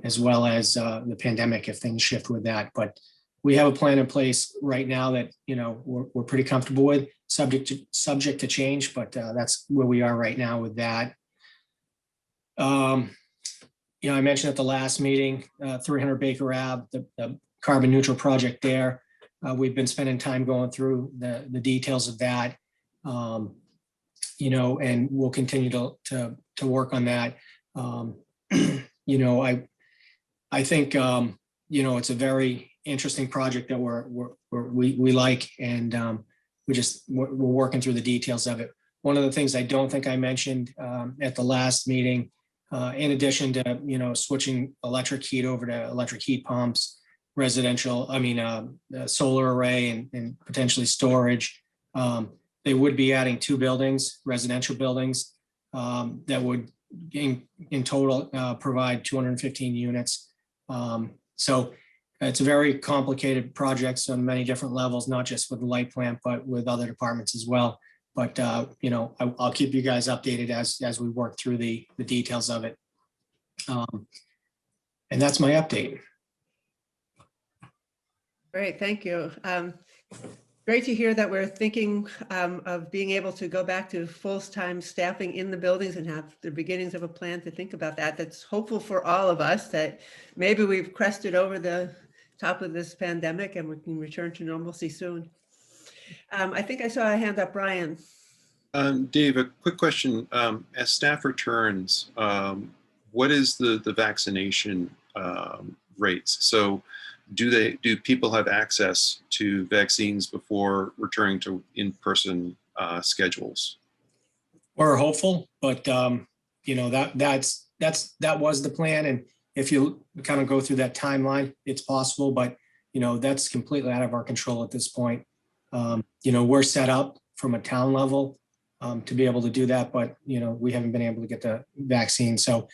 as well as the pandemic if things shift with that. But we have a plan in place right now that we're pretty comfortable with, subject to change. But that's where we are right now with that. I mentioned at the last meeting, 300 Baker Ave, the carbon neutral project there. We've been spending time going through the details of that, and we'll continue to work on that. I think it's a very interesting project that we like, and we're working through the details of it. One of the things I don't think I mentioned at the last meeting, in addition to switching electric heat over to electric heat pumps, solar array and potentially storage. They would be adding 2 buildings, residential buildings, that would in total provide 215 units. So it's a very complicated project on many different levels, not just with the light plant, but with other departments as well. But I'll keep you guys updated as we work through the details of it. And that's my update. Great, thank you. Great to hear that we're thinking of being able to go back to full-time staffing in the buildings and have the beginnings of a plan to think about that. That's hopeful for all of us that maybe we've crested over the top of this pandemic and we can return to normalcy soon. I think I saw a hand up, Brian. Dave, a quick question. As staff returns, what is the vaccination rates? So do people have access to vaccines before returning to in-person schedules? We're hopeful, but that was the plan. And if you kind of go through that timeline, it's possible, but that's completely out of our control at this point. We're set up from a town level to be able to do that, but we haven't been able to get the vaccine. So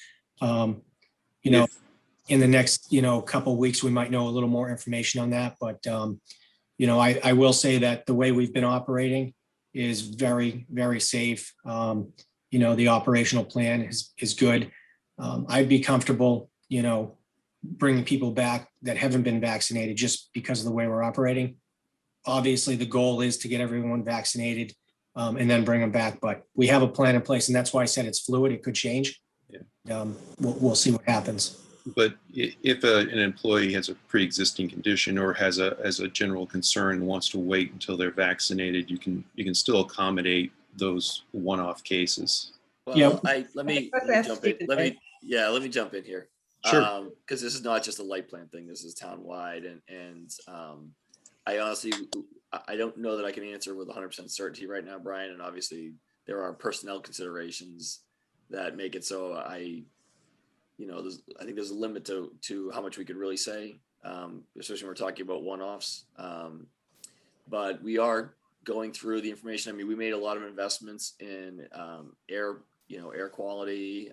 in the next couple of weeks we might know a little more information on that. But I will say that the way we've been operating is very, very safe. The operational plan is good. I'd be comfortable, bringing people back that haven't been vaccinated just because of the way we're operating. Obviously, the goal is to get everyone vaccinated and then bring them back. But we have a plan in place, and that's why I said it's fluid. It could change. Yeah. We'll see what happens. But if an employee has a pre-existing condition or has a general concern and wants to wait until they're vaccinated, you can still accommodate those one-off cases. Well, Yeah. let me jump in. Let me jump in here. Sure. Because this is not just a light plan thing. This is townwide, and I honestly, I don't know that I can answer with 100% certainty right now, Brian. And obviously, there are personnel considerations that make it so I think there's a limit to how much we could really say, especially when we're talking about one-offs. But we are going through the information. I mean, we made a lot of investments in air quality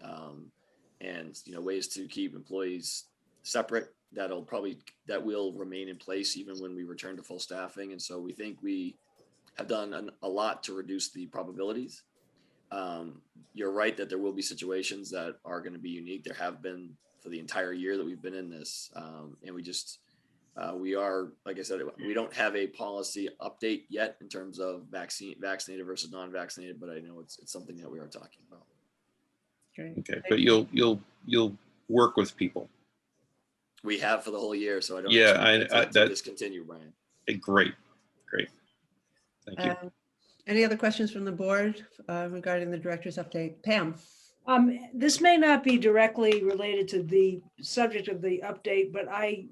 and ways to keep employees separate. That will remain in place even when we return to full staffing. And so we think we have done a lot to reduce the probabilities. You're right that there will be situations that are going to be unique. There have been for the entire year that we've been in this. And we are, like I said, we don't have a policy update yet in terms of vaccinated versus non-vaccinated, but I know it's something that we are talking about. Great. Okay, but you'll work with people. We have for the whole year, so I don't expect to discontinue, Brian. Great. Thank you. Any other questions from the board regarding the director's update? Pam? This may not be directly related to the subject of the update, but I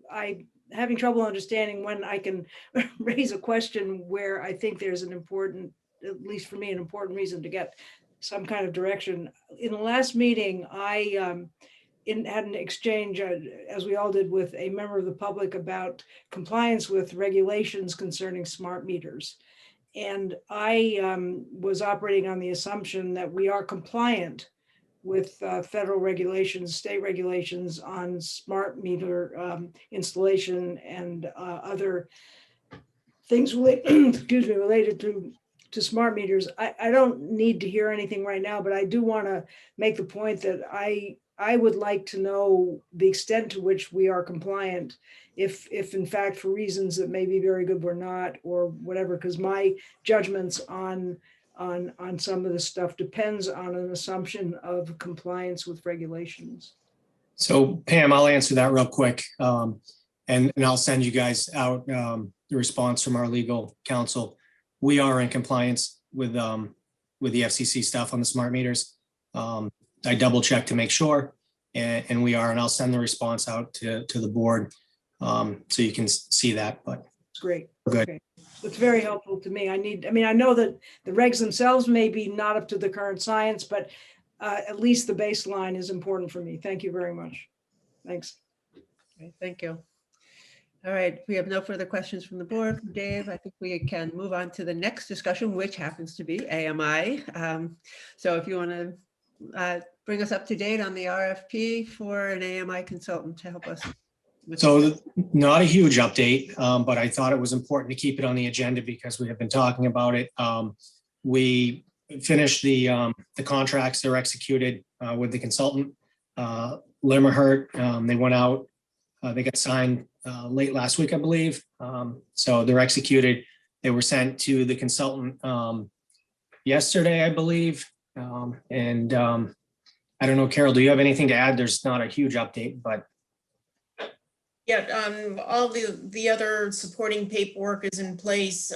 having trouble understanding when I can raise a question where I think there's an important, at least for me, an important reason to get some kind of direction. In the last meeting, I had an exchange, as we all did, with a member of the public about compliance with regulations concerning smart meters. And I was operating on the assumption that we are compliant with federal regulations, state regulations on smart meter installation and other things related to smart meters. I don't need to hear anything right now, but I do want to make the point that I would like to know the extent to which we are compliant, if in fact, for reasons that may be very good, we're not, or whatever, because my judgments on some of this stuff depends on an assumption of compliance with regulations. So Pam, I'll answer that real quick. And I'll send you guys out the response from our legal counsel. We are in compliance with the FCC stuff on the smart meters. I double checked to make sure, and we are, and I'll send the response out to the board so you can see that. But it's great. Good. Okay. It's very helpful to me. I know that the regs themselves may be not up to the current science, but at least the baseline is important for me. Thank you very much. Thanks. Okay, thank you. All right, we have no further questions from the board. Dave, I think we can move on to the next discussion, which happens to be AMI. So if you want to bring us up to date on the RFP for an AMI consultant to help us. So not a huge update, but I thought it was important to keep it on the agenda because we have been talking about it. We finished the contracts that are executed with the consultant, Limmerhurt. They went out, they got signed late last week, I believe. So they're executed. They were sent to the consultant yesterday, I believe. And I don't know, Carol, do you have anything to add? There's not a huge update, but. Yeah, all the other supporting paperwork is in place.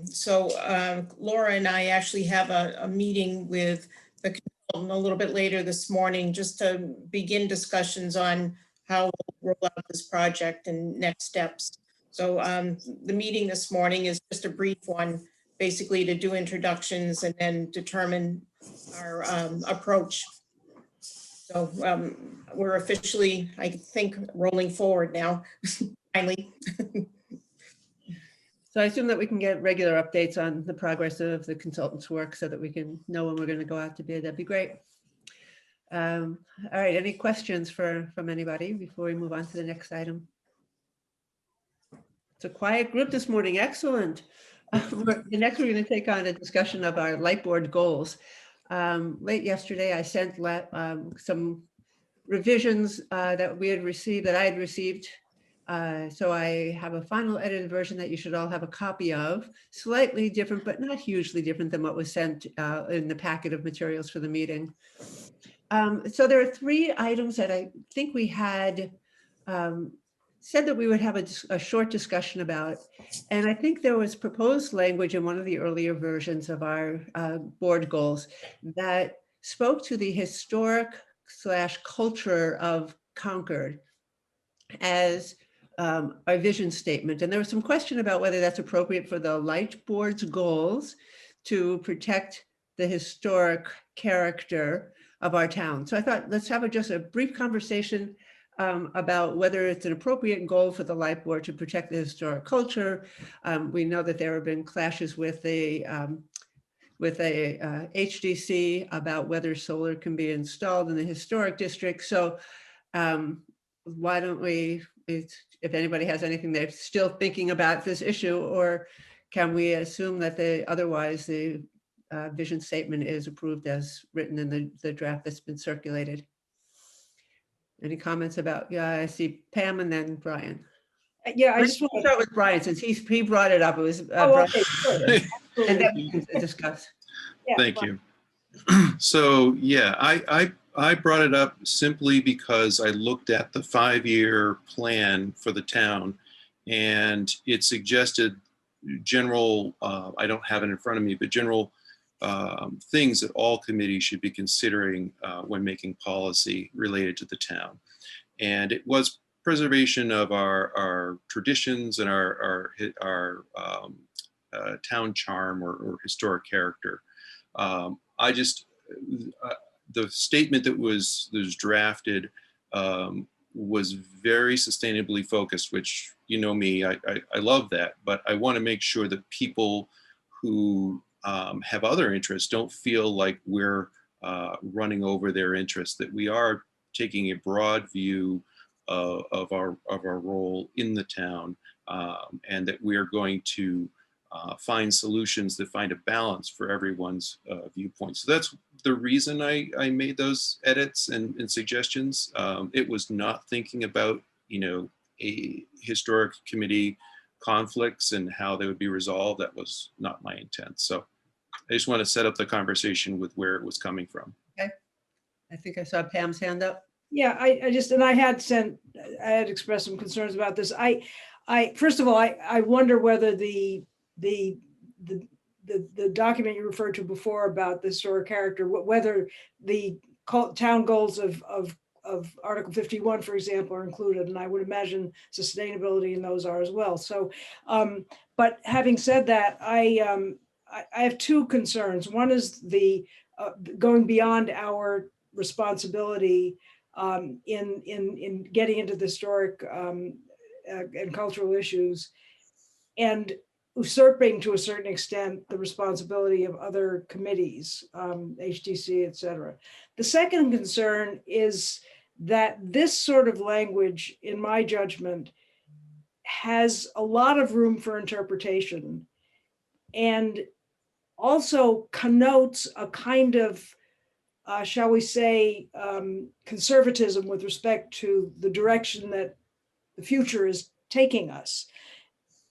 So Laura and I actually have a meeting with the consultant a little bit later this morning just to begin discussions on how we'll roll out this project and next steps. So the meeting this morning is just a brief one, basically to do introductions and then determine our approach. So we're officially, I think, rolling forward now, finally. So I assume that we can get regular updates on the progress of the consultant's work so that we can know when we're going to go out to bid. That'd be great. All right, any questions from anybody before we move on to the next item? It's a quiet group this morning. Excellent. Next, we're going to take on a discussion of our light board goals. Late yesterday, I sent some revisions that we had received, that I had received. So I have a final edited version that you should all have a copy of, slightly different, but not hugely different than what was sent in the packet of materials for the meeting. So there are 3 items that I think we had said that we would have a short discussion about. And I think there was proposed language in one of the earlier versions of our board goals that spoke to the historic/culture of Concord as our vision statement. And there was some question about whether that's appropriate for the light board's goals to protect the historic character of our town. So I thought, let's have just a brief conversation about whether it's an appropriate goal for the light board to protect the historic culture. We know that there have been clashes with a HDC about whether solar can be installed in the historic district. So why don't we, if anybody has anything they're still thinking about this issue, or can we assume that otherwise the vision statement is approved as written in the draft that's been circulated? Any comments about, yeah, I see Pam and then Brian. Yeah, I Let's just want to start with Brian since he brought it up. It was Oh, Brian, okay, sure. and then Absolutely. we can discuss. Yeah, Thank fine. you. So yeah, I brought it up simply because I looked at the 5-year plan for the town, and it suggested general, I don't have it in front of me, but general things that all committees should be considering when making policy related to the town. And it was preservation of our traditions and our town charm or historic character. I just, the statement that was drafted was very sustainably focused, which, you know me, I love that, but I want to make sure that people who have other interests don't feel like we're running over their interests, that we are taking a broad view of our role in the town, and that we are going to find solutions that find a balance for everyone's viewpoint. So that's the reason I made those edits and suggestions. It was not thinking about, a historic committee conflicts and how they would be resolved. That was not my intent. So I just want to set up the conversation with where it was coming from. Okay. I think I saw Pam's hand up. Yeah, I had expressed some concerns about this. First of all, I wonder whether the document you referred to before about the historic character, whether the town goals of Article 51, for example, are included, and I would imagine sustainability in those are as well. So, but having said that, I have 2 concerns. One is the going beyond our responsibility in getting into the historic and cultural issues, and usurping to a certain extent the responsibility of other committees, HDC, et cetera. The second concern is that this sort of language, in my judgment, has a lot of room for interpretation and also connotes a kind of, shall we say, conservatism with respect to the direction that the future is taking us.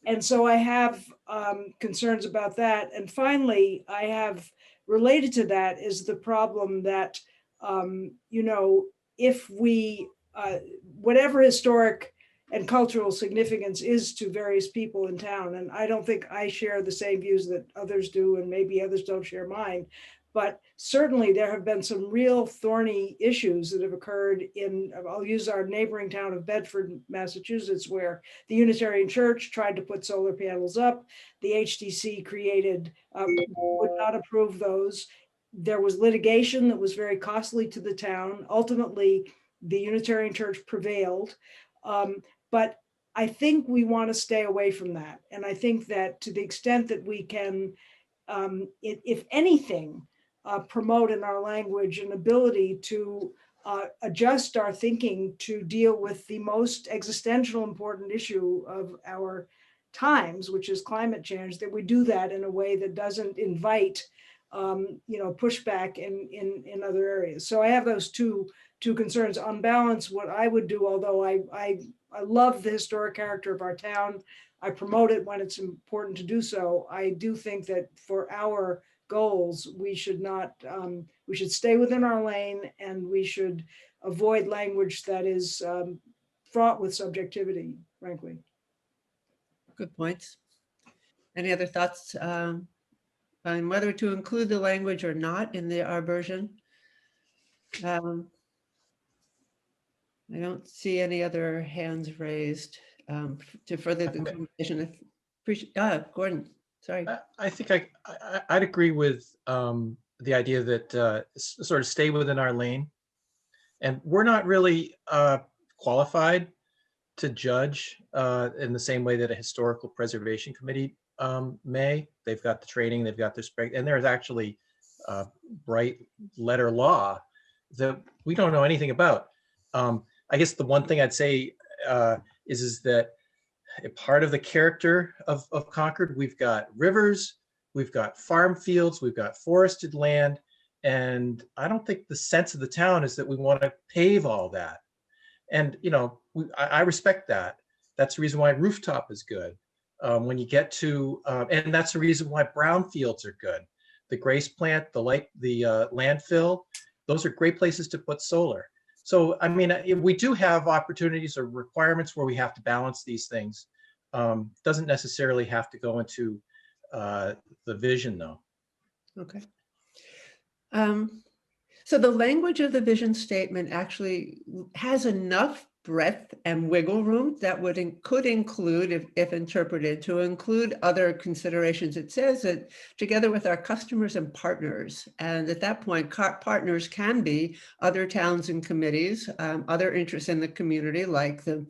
And so I have concerns about that. And finally, I have, related to that is the problem that, if we, whatever historic and cultural significance is to various people in town, and I don't think I share the same views that others do, and maybe others don't share mine, but certainly there have been some real thorny issues that have occurred in, I'll use our neighboring town of Bedford, Massachusetts, where the Unitarian Church tried to put solar panels up. The HDC would not approve those. There was litigation that was very costly to the town. Ultimately, the Unitarian Church prevailed. But I think we want to stay away from that. And I think that to the extent that we can, if anything, promote in our language an ability to adjust our thinking to deal with the most existential important issue of our times, which is climate change, that we do that in a way that doesn't invite pushback in other areas. So I have those 2 two concerns. On balance, what I would do, although I love the historic character of our town, I promote it when it's important to do so. I do think that for our goals, we should not, we should stay within our lane, and we should avoid language that is fraught with subjectivity, frankly. Good points. Any other thoughts on whether to include the language or not in our version? I don't see any other hands raised to further the conversation. Gordon, sorry. I think I'd agree with the idea that sort of stay within our lane. And we're not really qualified to judge in the same way that a historical preservation committee may. They've got the training, they've got their spec, and there's actually bright letter law that we don't know anything about. I guess the one thing I'd say is that a part of the character of Concord, we've got rivers, we've got farm fields, we've got forested land, and I don't think the sense of the town is that we want to pave all that. And you know, I respect that. That's the reason why rooftop is good. When you get to, and that's the reason why brownfields are good. The Grace plant, the landfill, those are great places to put solar. So, I mean, we do have opportunities or requirements where we have to balance these things. Doesn't necessarily have to go into the vision, though. Okay. So the language of the vision statement actually has enough breadth and wiggle room that could include, if interpreted, to include other considerations. It says that together with our customers and partners, and at that point, partners can be other towns and committees, other interests in the community, like the,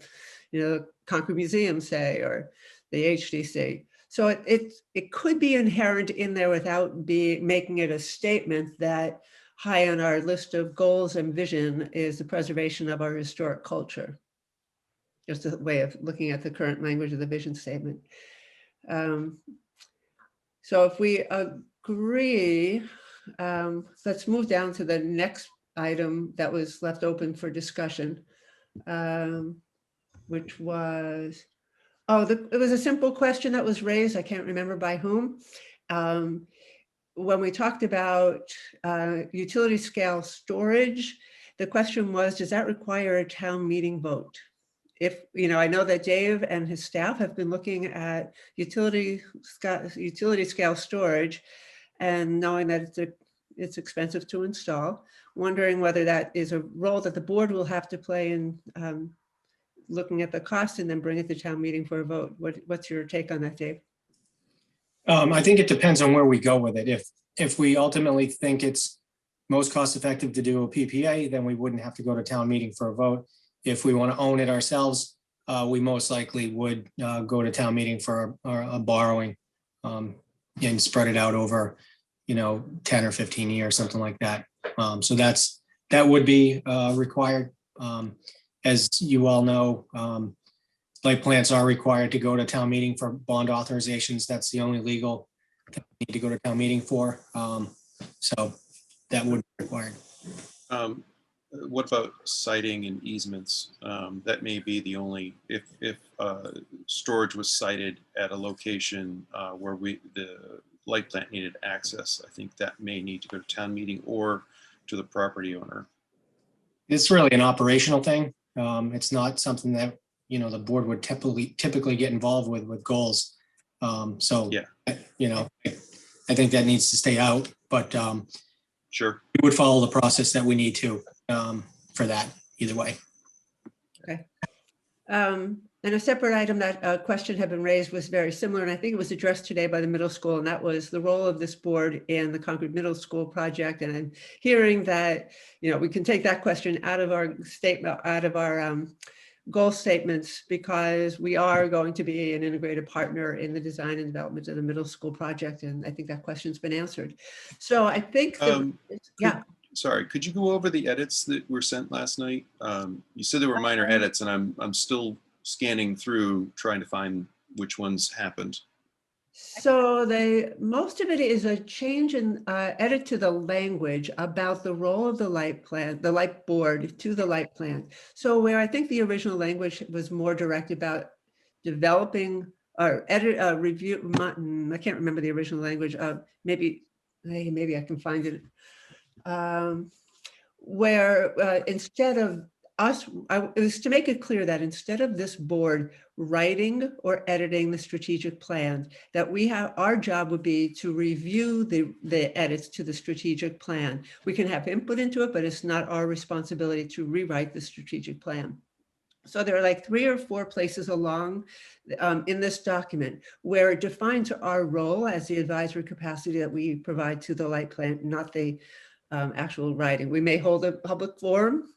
Concord Museum, say, or the HDC. So it could be inherent in there without making it a statement that high on our list of goals and vision is the preservation of our historic culture. Just a way of looking at the current language of the vision statement. So if we agree, let's move down to the next item that was left open for discussion, which was, it was a simple question that was raised. I can't remember by whom. When we talked about utility scale storage, the question was, does that require a town meeting vote? If, I know that Dave and his staff have been looking at utility scale storage, and knowing that it's expensive to install, wondering whether that is a role that the board will have to play in looking at the cost and then bring it to town meeting for a vote. What's your take on that, Dave? I think it depends on where we go with it. If we ultimately think it's most cost effective to do a PPA, then we wouldn't have to go to town meeting for a vote. If we want to own it ourselves, we most likely would go to town meeting for a borrowing and spread it out over, 10 or 15 years, something like that. So that would be required. As you all know, light plants are required to go to town meeting for bond authorizations. That's the only legal that we need to go to town meeting for. So that would be required. What about siting and easements? That may be the only, if storage was sited at a location where the light plant needed access, I think that may need to go to town meeting or to the property owner. It's really an operational thing. It's not something that, the board would typically get involved with goals. So, yeah, I think that needs to stay out, but sure, we would follow the process that we need to for that either way. Okay. And a separate item that a question had been raised was very similar, and I think it was addressed today by the middle school, and that was the role of this board in the Concord Middle School project. And I'm hearing that, we can take that question out of our statement, out of our goal statements, because we are going to be an integrated partner in the design and development of the middle school project. And I think that question's been answered. So I think, sorry, could you go over the edits that were sent last night? You said there were minor edits, and I'm still scanning through trying to find which ones happened. So most of it is a change in edit to the language about the role of the light plan, the light board to the light plan. So where I think the original language was more direct about developing or edit, review, I can't remember the original language. Maybe I can find it. Where instead of us, it was to make it clear that instead of this board writing or editing the strategic plan, that our job would be to review the edits to the strategic plan. We can have input into it, but it's not our responsibility to rewrite the strategic plan. So there are like 3 or 4 places along in this document where it defines our role as the advisory capacity that we provide to the light plan, not the actual writing. We may hold a public forum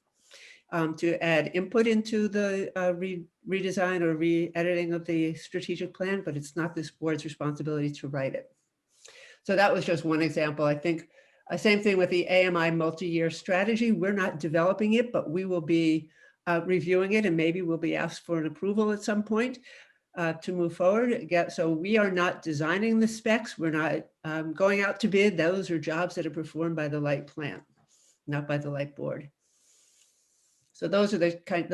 to add input into the redesign or re-editing of the strategic plan, but it's not this board's responsibility to write it. So that was just one example. I think same thing with the AMI multi-year strategy. We're not developing it, but we will be reviewing it, and maybe we'll be asked for an approval at some point to move forward. So we are not designing the specs. We're not going out to bid. Those are jobs that are performed by the light plan, not by the light board. So those are I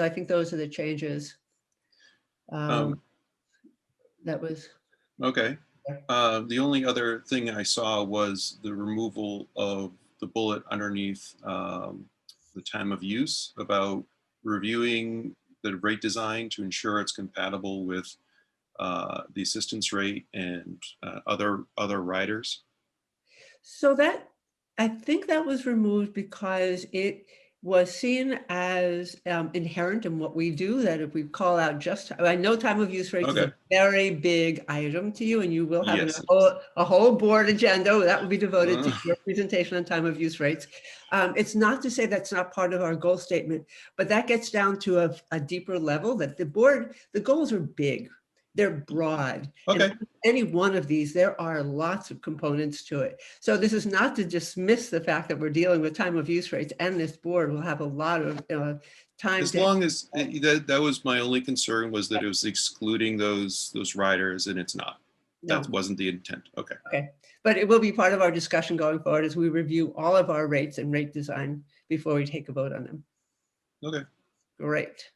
think those are the changes. That was. Okay. The only other thing I saw was the removal of the bullet underneath the time of use about reviewing the rate design to ensure it's compatible with the assistance rate and other riders. So I think that was removed because it was seen as inherent in what we do, that if we call out I know time of use rates is a very big item to you, and you will have a whole board agenda that will be devoted to your presentation on time of use rates. It's not to say that's not part of our goal statement, but that gets down to a deeper level that the goals are big. They're broad. Okay. And any one of these, there are lots of components to it. So this is not to dismiss the fact that we're dealing with time of use rates, and this board will have a lot of time. As long as that was my only concern, was that it was excluding those riders, and it's not. No. That wasn't the intent. Okay. Okay. But it will be part of our discussion going forward as we review all of our rates and rate design before we take a vote on them. Okay. Great.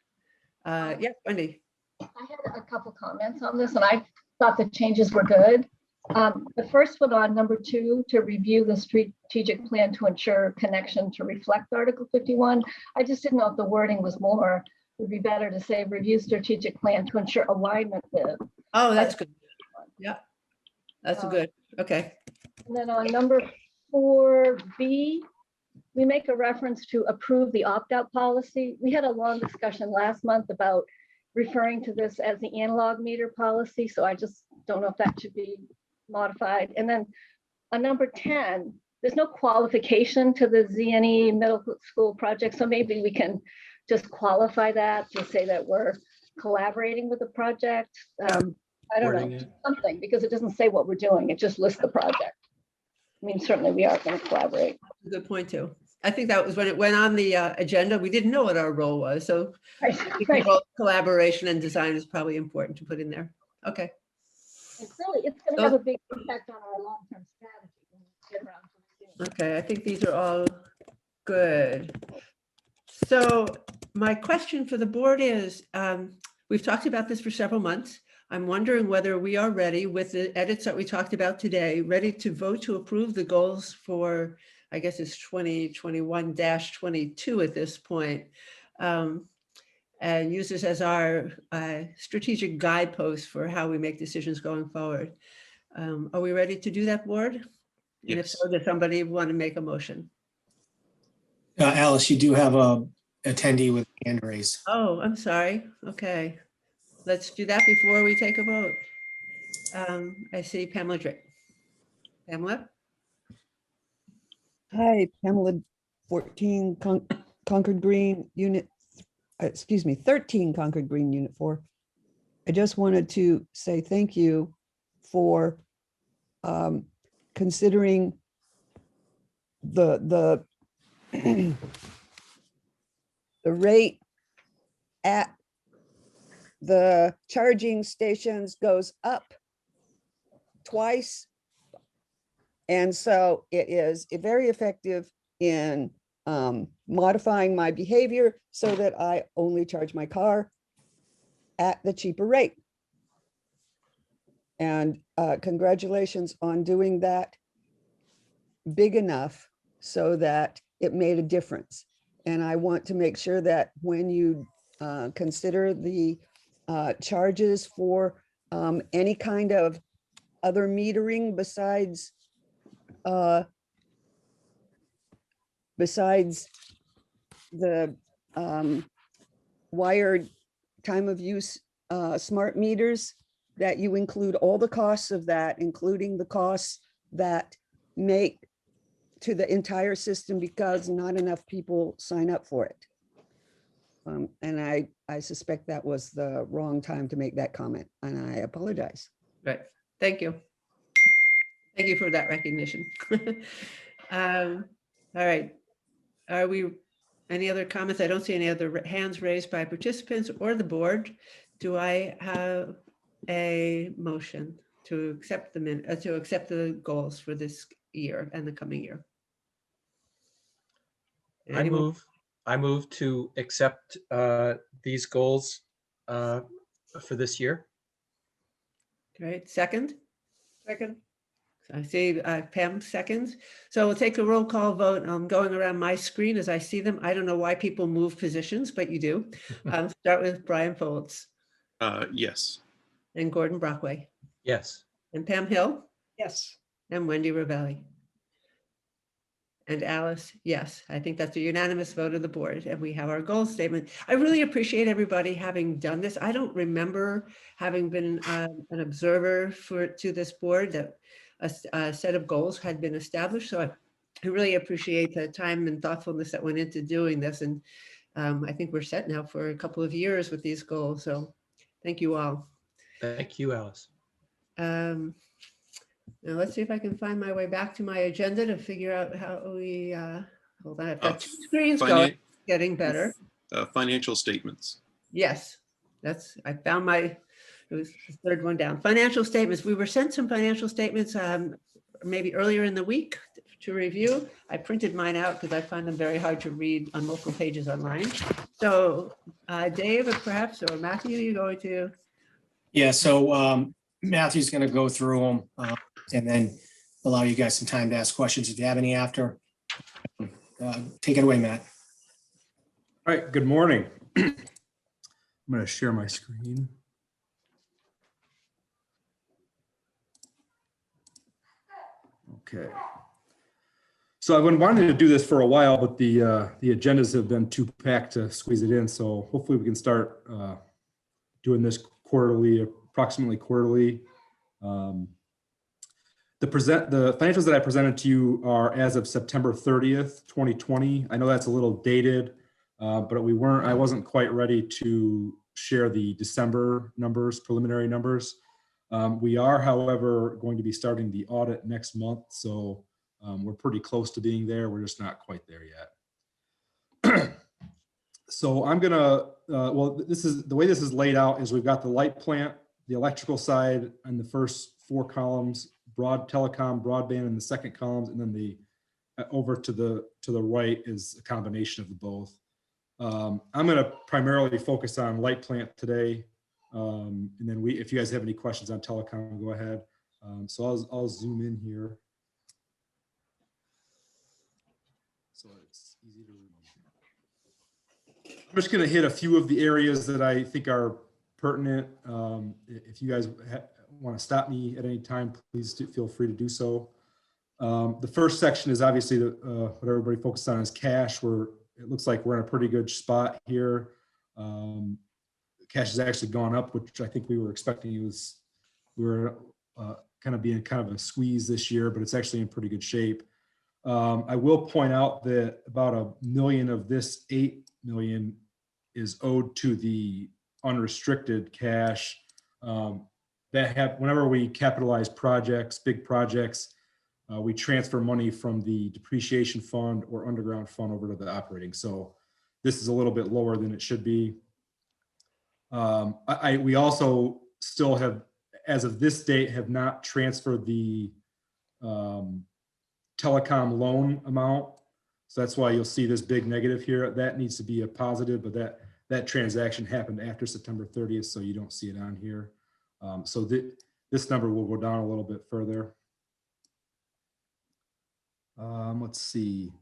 Yeah, Wendy. I had a couple comments on this, and I thought the changes were good. The first one on number 2, to review the strategic plan to ensure connection to reflect Article 51. I just didn't know if the wording was more, would be better to say review strategic plan to ensure alignment with. Oh, that's good. Yeah, that's good. Okay. And then on number 4B, we make a reference to approve the opt-out policy. We had a long discussion last month about referring to this as the analog meter policy. So I just don't know if that should be modified. And then on number 10, there's no qualification to the ZNE middle school project. So maybe we can just qualify that to say that we're collaborating with the project. I don't know, something, because it doesn't say what we're doing. It just lists the project. I mean, certainly we are going to collaborate. Good point too. I think that was when it went on the agenda. We didn't know what our role was. So Right. Collaboration and design is probably important to put in there. Okay. It's going to have a big impact on our long-term strategy when we get around to it. Okay, I think these are all good. So my question for the board is, we've talked about this for several months. I'm wondering whether we are ready with the edits that we talked about today, ready to vote to approve the goals for, I guess it's 2021-22 at this point, and use this as our strategic guidepost for how we make decisions going forward. Are we ready to do that, board? Yes. And if so, does somebody want to make a motion? Alice, you do have a attendee with hand raised. Oh, I'm sorry. Okay. Let's do that before we take a vote. I see Pamela Drake. Pamela? Hi, Pamela, 14 Concord Green Unit, 13 Concord Green Unit 4. I just wanted to say thank you for considering the the rate at the charging stations goes up twice. And so it is very effective in modifying my behavior so that I only charge my car at the cheaper rate. And congratulations on doing that big enough so that it made a difference. And I want to make sure that when you consider the charges for any kind of other metering besides the wired time of use smart meters, that you include all the costs of that, including the costs that make to the entire system because not enough people sign up for it. And I suspect that was the wrong time to make that comment, and I apologize. Right. Thank you. Thank you for that recognition. All right. Are we, any other comments? I don't see any other hands raised by participants or the board. Do I have a motion to accept the goals for this year and the coming year? Anyone? I move to accept these goals for this year. Great. Second? Second. I see Pam seconds. So we'll take a roll call vote. I'm going around my screen as I see them. I don't know why people move positions, but you do. Start with Brian Foltz Yes. and Gordon Brockway Yes. and Pam Hill Yes. and Wendy Ravelli. And Alice, yes, I think that's a unanimous vote of the board, and we have our goal statement. I really appreciate everybody having done this. I don't remember having been an observer to this board that a set of goals had been established. So I really appreciate the time and thoughtfulness that went into doing this. And I think we're set now for a couple of years with these goals. So thank you all. Thank you, Alice. Now let's see if I can find my way back to my agenda to figure out how we, hold on, I've got two screens going, getting better. Financial statements. Yes, I found it was the third one down. Financial statements. We were sent some financial statements maybe earlier in the week to review. I printed mine out because I find them very hard to read on multiple pages online. So Dave, perhaps, or Matthew, you're going to? Yeah, so Matthew's going to go through them and then allow you guys some time to ask questions if you have any after. Take it away, Matt. All right, good morning. I'm going to share my screen. Okay. So I've been wanting to do this for a while, but the agendas have been too packed to squeeze it in. So hopefully we can start doing this quarterly, approximately quarterly. The financials that I presented to you are as of September 30th, 2020. I know that's a little dated, but I wasn't quite ready to share the December numbers, preliminary numbers. We are, however, going to be starting the audit next month. So we're pretty close to being there. We're just not quite there yet. So I'm gonna, the way this is laid out is we've got the light plant, the electrical side and the first 4 columns, telecom, broadband in the second columns, and then the over to the right is a combination of the both. I'm going to primarily focus on light plant today, and then if you guys have any questions on telecom, go ahead. So I'll zoom in here. So it's easy to remember. I'm just going to hit a few of the areas that I think are pertinent. If you guys want to stop me at any time, please feel free to do so. The first section is obviously what everybody focuses on is cash. It looks like we're in a pretty good spot here. Cash has actually gone up, which I think we were expecting. We were kind of being kind of a squeeze this year, but it's actually in pretty good shape. I will point out that about $1 million of this $8 million is owed to the unrestricted cash whenever we capitalize projects, big projects, we transfer money from the depreciation fund or underground fund over to the operating. So this is a little bit lower than it should be. We also still have as of this date, have not transferred the telecom loan amount. So that's why you'll see this big negative here. That needs to be a positive, but that transaction happened after September 30th, so you don't see it on here. So this number will go down a little bit further. Let's see.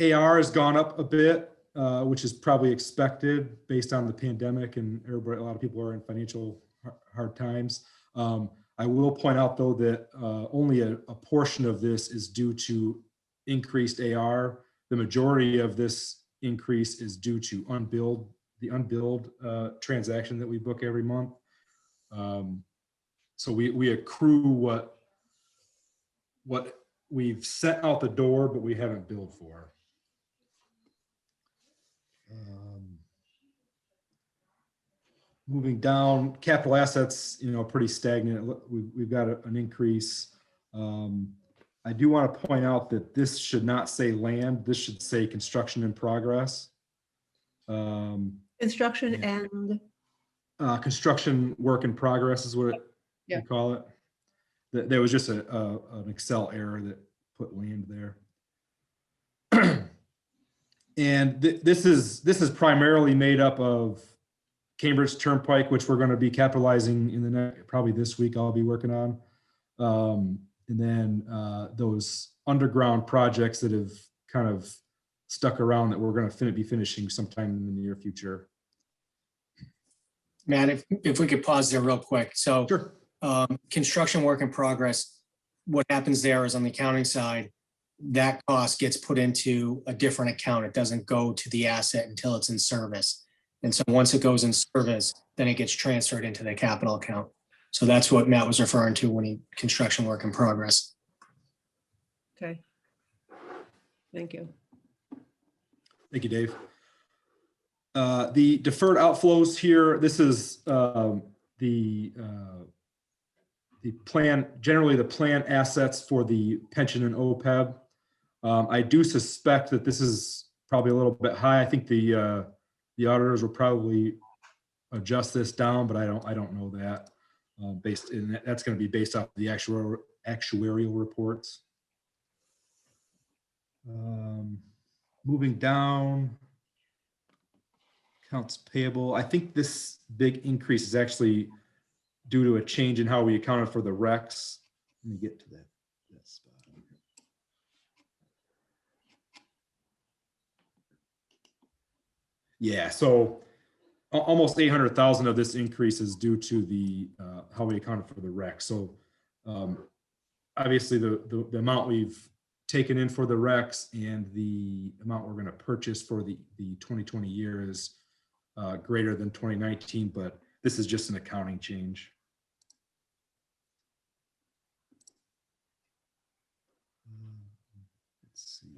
AR has gone up a bit, which is probably expected based on the pandemic and everybody, a lot of people are in financial hard times. I will point out though that only a portion of this is due to increased AR. The majority of this increase is due to the unbilled transaction that we book every month. So we accrue what we've sent out the door, but we haven't billed for. Moving down, capital assets, pretty stagnant. We've got an increase. I do want to point out that this should not say land. This should say construction in progress. Construction and? Construction work in progress is what we call it. There was just an Excel error that put land there. And this is primarily made up of Cambridge Turnpike, which we're going to be capitalizing in the next, probably this week I'll be working on. And then those underground projects that have kind of stuck around that we're going to be finishing sometime in the near future. Matt, if we could pause there real quick. So sure. Construction work in progress, what happens there is on the accounting side, that cost gets put into a different account. It doesn't go to the asset until it's in service. And so once it goes in service, then it gets transferred into the capital account. So that's what Matt was referring to when he construction work in progress. Okay. Thank you. Thank you, Dave. The deferred outflows here, this is the plan, generally the plan assets for the pension and OPEB. I do suspect that this is probably a little bit high. I think the auditors will probably adjust this down, but I don't know that. That's going to be based off the actuarial reports. Moving down, accounts payable. I think this big increase is actually due to a change in how we accounted for the RECs. Let me get to that spot. Yeah, so almost 800,000 of this increase is due to the how we accounted for the REC. So obviously the amount we've taken in for the RECs and the amount we're going to purchase for the 2020 year is greater than 2019, but this is just an accounting change. Let's see.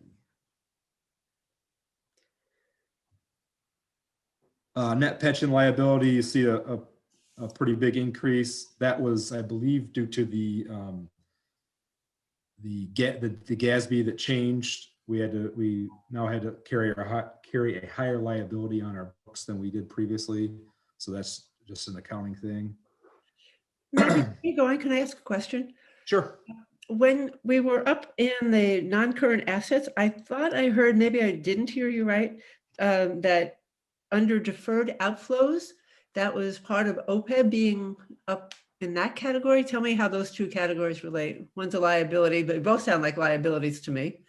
Net pension liability, you see a pretty big increase. That was, I believe, due to the GASB that changed. We now had to carry a higher liability on our books than we did previously. So that's just an accounting thing. Matt, keep going. Can I ask a question? Sure. When we were up in the non-current assets, I thought I heard, maybe I didn't hear you right, that under deferred outflows, that was part of OPEB being up in that category. Tell me how those two categories relate. One's a liability, but both sound like liabilities to me.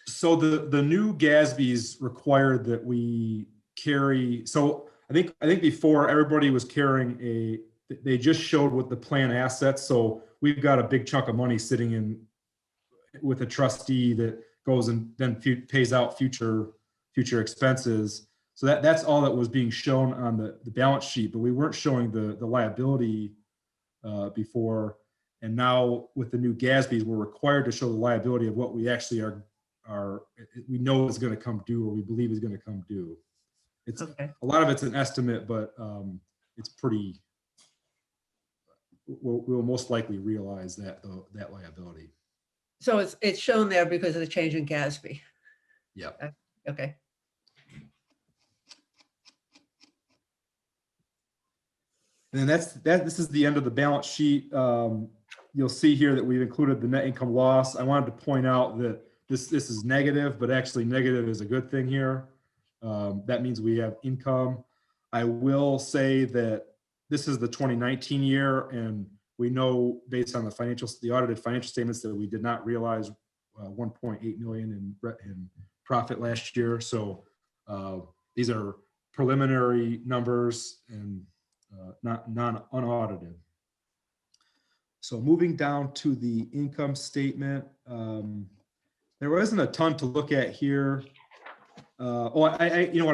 So the new GASBs required that we carry. So I think before everybody was carrying they just showed what the plan assets. So we've got a big chunk of money sitting in with a trustee that goes and then pays out future expenses. So that's all that was being shown on the balance sheet, but we weren't showing the liability before. And now with the new GASBs, we're required to show the liability of what we actually we know is going to come due, or we believe is going to come due. It's okay. A lot of it's an estimate, but it's pretty. We'll most likely realize that liability. So it's shown there because of the change in GASB. Yeah. Okay. And this is the end of the balance sheet. You'll see here that we've included the net income loss. I wanted to point out that this is negative, but actually negative is a good thing here. That means we have income. I will say that this is the 2019 year, and we know based on the audited financial statements that we did not realize 1.8 million in profit last year. So these are preliminary numbers and not unaudited. So moving down to the income statement, there wasn't a ton to look at here. You know what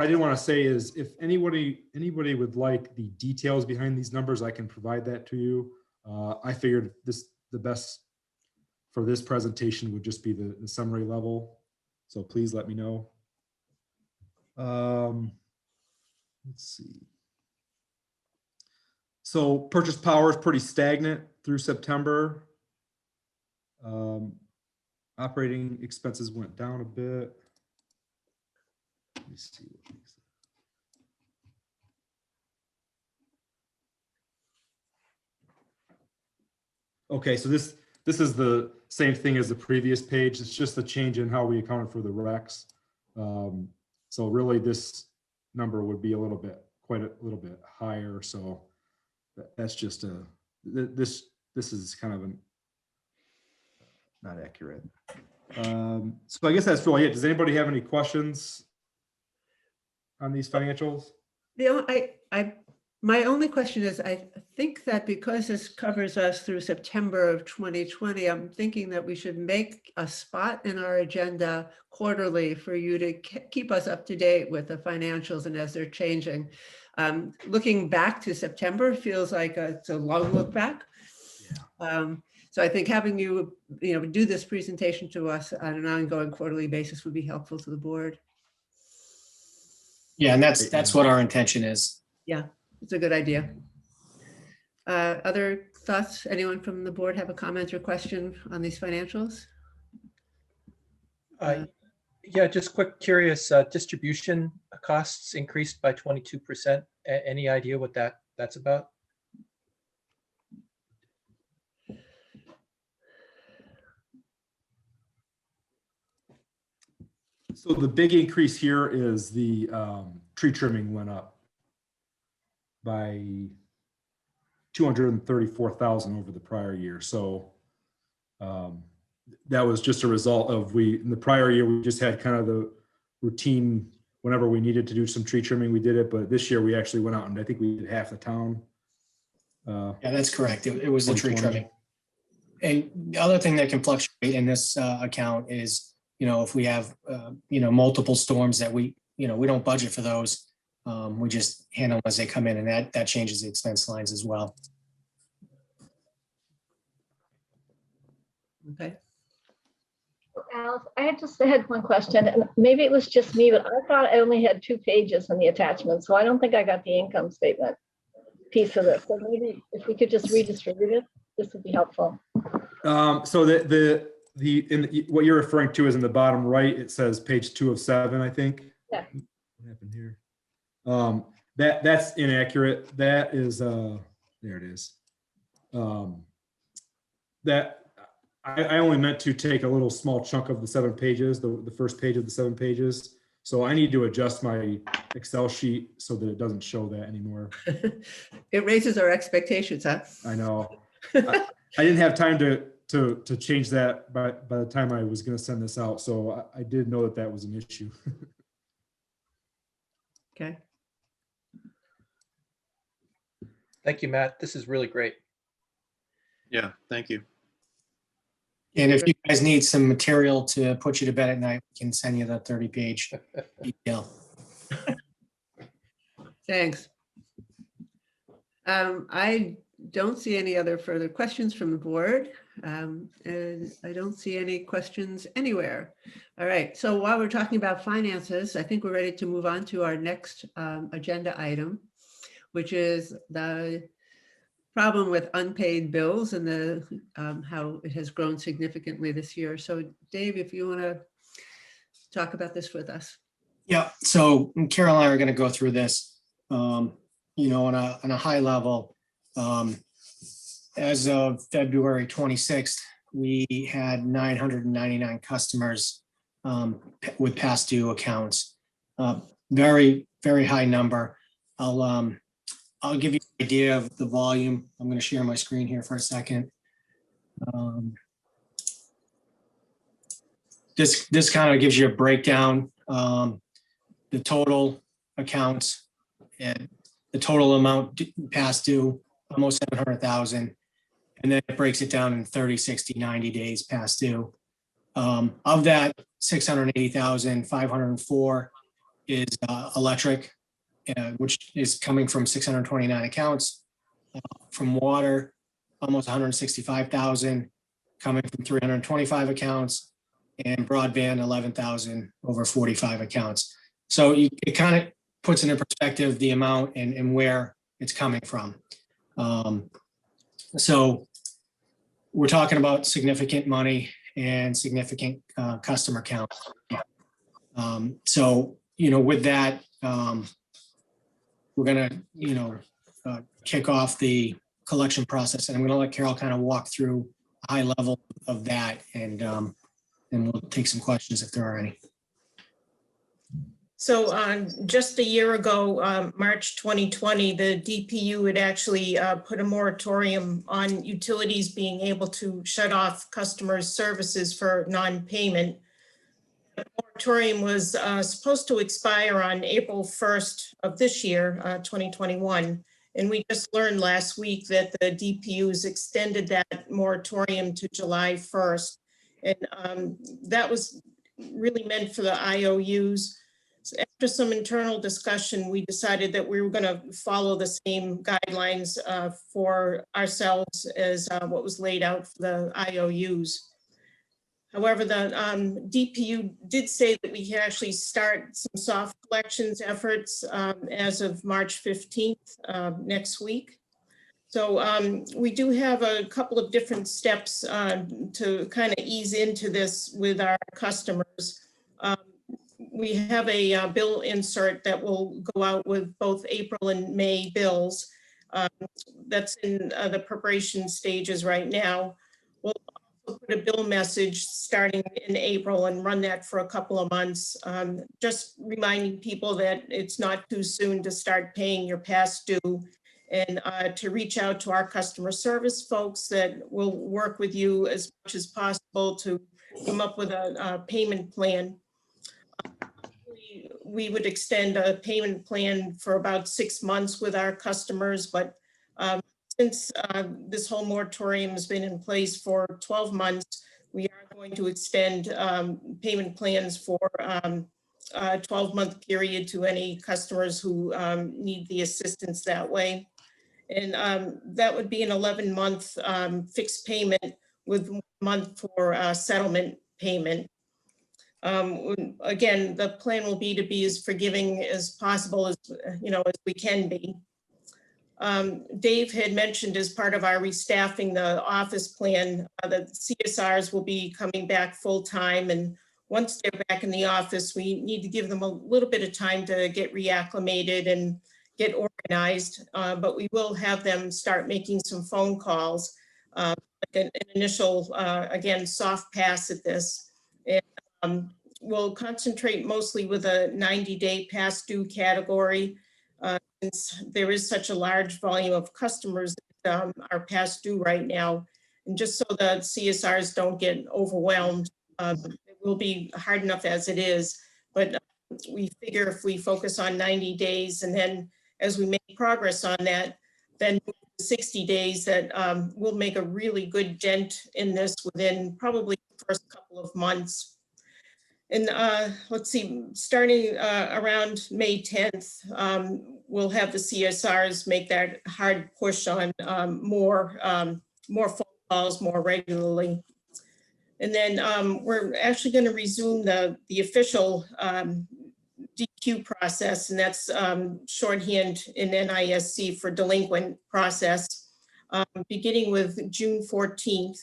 I did want to say is if anybody would like the details behind these numbers, I can provide that to you. I figured the best for this presentation would just be the summary level. So please let me know. Let's see. So purchase power is pretty stagnant through September. Operating expenses went down a bit. Let me see. Okay, so this is the same thing as the previous page. It's just a change in how we accounted for the recs. So really this number would be quite a little bit higher. So that's just this is kind of not accurate. So I guess that's really it. Does anybody have any questions on these financials? My only question is, I think that because this covers us through September of 2020, I'm thinking that we should make a spot in our agenda quarterly for you to keep us up to date with the financials and as they're changing. Looking back to September feels like it's a long look back. Yeah. So I think having you, do this presentation to us on an ongoing quarterly basis would be helpful to the board. Yeah, and that's what our intention is. Yeah, it's a good idea. Other thoughts? Anyone from the board have a comment or question on these financials? Yeah, just quick, curious, distribution costs increased by 22%. Any idea what that's about? So the big increase here is the tree trimming went up by 234,000 over the prior year. So that was just a result of in the prior year, we just had kind of the routine, whenever we needed to do some tree trimming, we did it. But this year we actually went out and I think we did half the town. Yeah, that's correct. It was the tree trimming. And the other thing that can fluctuate in this account is, if we have, multiple storms that we don't budget for those, we just handle them as they come in, and that changes the expense lines as well. Okay. Alice, I just had one question, and maybe it was just me, but I thought I only had 2 pages in the attachment, so I don't think I got the income statement piece of this. So maybe if we could just redistribute it, this would be helpful. So what you're referring to is in the bottom right. It says page 2 of 7, I think. Yeah. What happened here? That's inaccurate. That is there it is. That I only meant to take a little small chunk of the 7 pages, the first page of the 7 pages. So I need to adjust my Excel sheet so that it doesn't show that anymore. It raises our expectations, huh? I know. I didn't have time to change that by the time I was going to send this out. So I did know that was an issue. Okay. Thank you, Matt. This is really great. Yeah, thank you. And if you guys need some material to put you to bed at night, we can send you the 30-page detail. Thanks. I don't see any other further questions from the board. And I don't see any questions anywhere. All right, so while we're talking about finances, I think we're ready to move on to our next agenda item, which is the problem with unpaid bills and the how it has grown significantly this year. So Dave, if you want to talk about this with us. Yeah, so Carol and I are going to go through this, on a high level. As of February 26th, we had 999 customers with past due accounts. Very, very high number. I'll give you an idea of the volume. I'm going to share my screen here for a second. This kind of gives you a breakdown. The total accounts and the total amount past due, almost 700,000. And then it breaks it down in 30, 60, 90 days past due. Of that, 680,504 is electric, which is coming from 629 accounts. From water, almost 165,000 coming from 325 accounts, and broadband, 11,000 over 45 accounts. So it kind of puts it in perspective the amount and where it's coming from. So we're talking about significant money and significant customer count. So, with that, we're gonna, kick off the collection process, and I'm gonna let Carol kind of walk through a high level of that, and we'll take some questions if there are any. So just a year ago, March 2020, the DPU had actually put a moratorium on utilities being able to shut off customers' services for non-payment. The moratorium was supposed to expire on April 1st of this year, 2021. And we just learned last week that the DPUs extended that moratorium to July 1st. And that was really meant for the IOUs. So after some internal discussion, we decided that we were going to follow the same guidelines for ourselves as what was laid out for the IOUs. However, the DPU did say that we can actually start some soft collections efforts as of March 15th next week. So we do have a couple of different steps to kind of ease into this with our customers. We have a bill insert that will go out with both April and May bills. That's in the preparation stages right now. We'll also put a bill message starting in April and run that for a couple of months. Just reminding people that it's not too soon to start paying your past due, and to reach out to our customer service folks that will work with you as much as possible to come up with a payment plan. We would extend a payment plan for about 6 months with our customers, but since this whole moratorium has been in place for 12 months, we are going to extend payment plans for a 12-month period to any customers who need the assistance that way. And that would be an 11-month fixed payment with 1 month for settlement payment. Again, the plan will be to be as forgiving as possible as we can be. Dave had mentioned as part of our restaffing the office plan that CSRs will be coming back full time, and once they're back in the office, we need to give them a little bit of time to get reacclimated and get organized, but we will have them start making some phone calls, like an initial, again, soft pass at this. And we'll concentrate mostly with a 90-day past due category, since there is such a large volume of customers that are past due right now. And just so the CSRs don't get overwhelmed, it will be hard enough as it is, but we figure if we focus on 90 days and then as we make progress on that, then 60 days, that we'll make a really good dent in this within probably the first couple of months. And let's see, starting around May 10th, we'll have the CSRs make that hard push on more phone calls more regularly. And then we're actually going to resume the official DQ process, and that's shorthand in NISC for delinquent process, beginning with June 14th.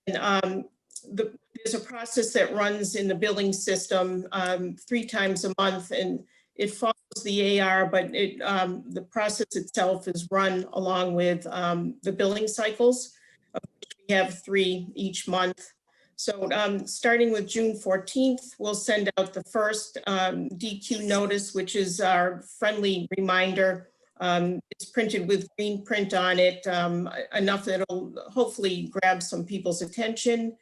And there's a process that runs in the billing system 3 times a month, and it follows close the AR, but the process itself is run along with the billing cycles. We have 3 each month. So starting with June 14th, we'll send out the first DQ notice, which is our friendly reminder. It's printed with green print on it, enough that it'll hopefully grab some people's attention.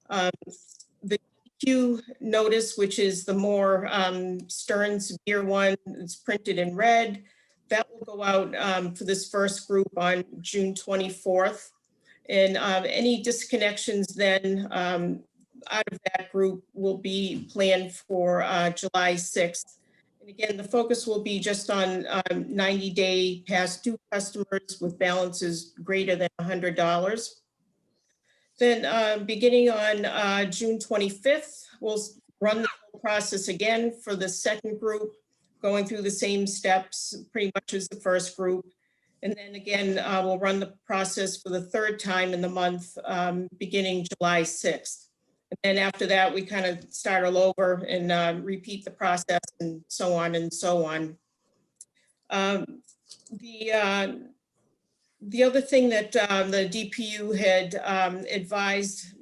The DQ notice, which is the more stern, severe one, it's printed in red. That will go out for this first group on June 24th. And any disconnections then out of that group will be planned for July 6th. And again, the focus will be just on 90-day past due customers with balances greater than $100. Then beginning on June 25th, we'll run the whole process again for the second group, going through the same steps pretty much as the first group. And then again, we'll run the process for the third time in the month, beginning July 6th. And then after that, we kind of start all over and repeat the process and so on and so on. The other thing that the DPU had advised,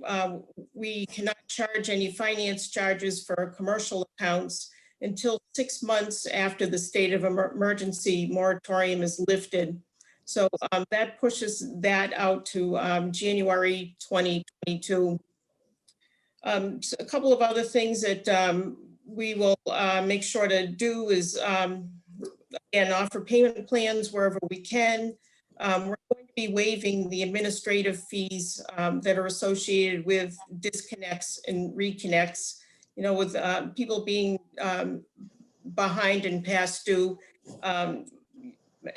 we cannot charge any finance charges for commercial accounts until 6 months after the state of emergency moratorium is lifted. So that pushes that out to January 2022. So a couple of other things that we will make sure to do is, again, offer payment plans wherever we can. We're going to be waiving the administrative fees that are associated with disconnects and reconnects. You know, with people being behind and past due,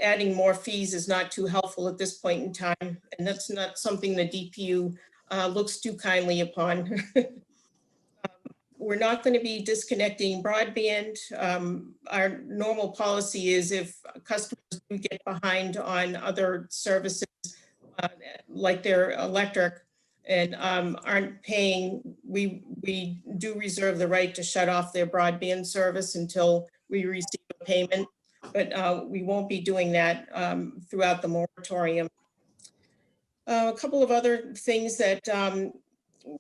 adding more fees is not too helpful at this point in time, and that's not something the DPU looks too kindly upon. We're not going to be disconnecting broadband. Our normal policy is if customers do get behind on other services, like their electric, and aren't paying, we do reserve the right to shut off their broadband service until we receive a payment, but we won't be doing that throughout the moratorium. A couple of other things that we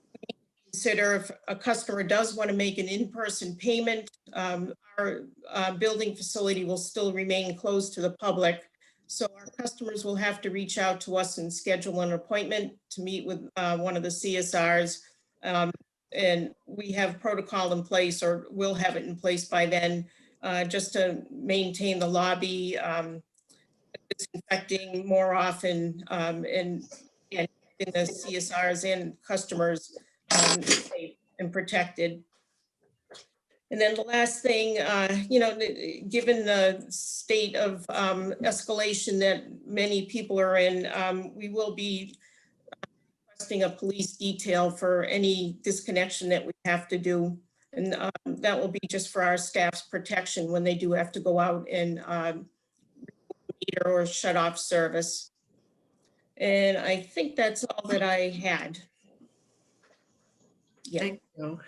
consider: if a customer does want to make an in-person payment, our building facility will still remain closed to the public. So our customers will have to reach out to us and schedule an appointment to meet with one of the CSRs. And we have protocol in place, or will have it in place by then, just to maintain the lobby, disinfecting more often, and in the CSRs and customers safe and protected. And then the last thing, you know, given the state of escalation that many people are in, we will be requesting a police detail for any disconnection that we have to do. And that will be just for our staff's protection when they do have to go out and meter or shut off service. And I think that's all that I had. Yeah. Thank you.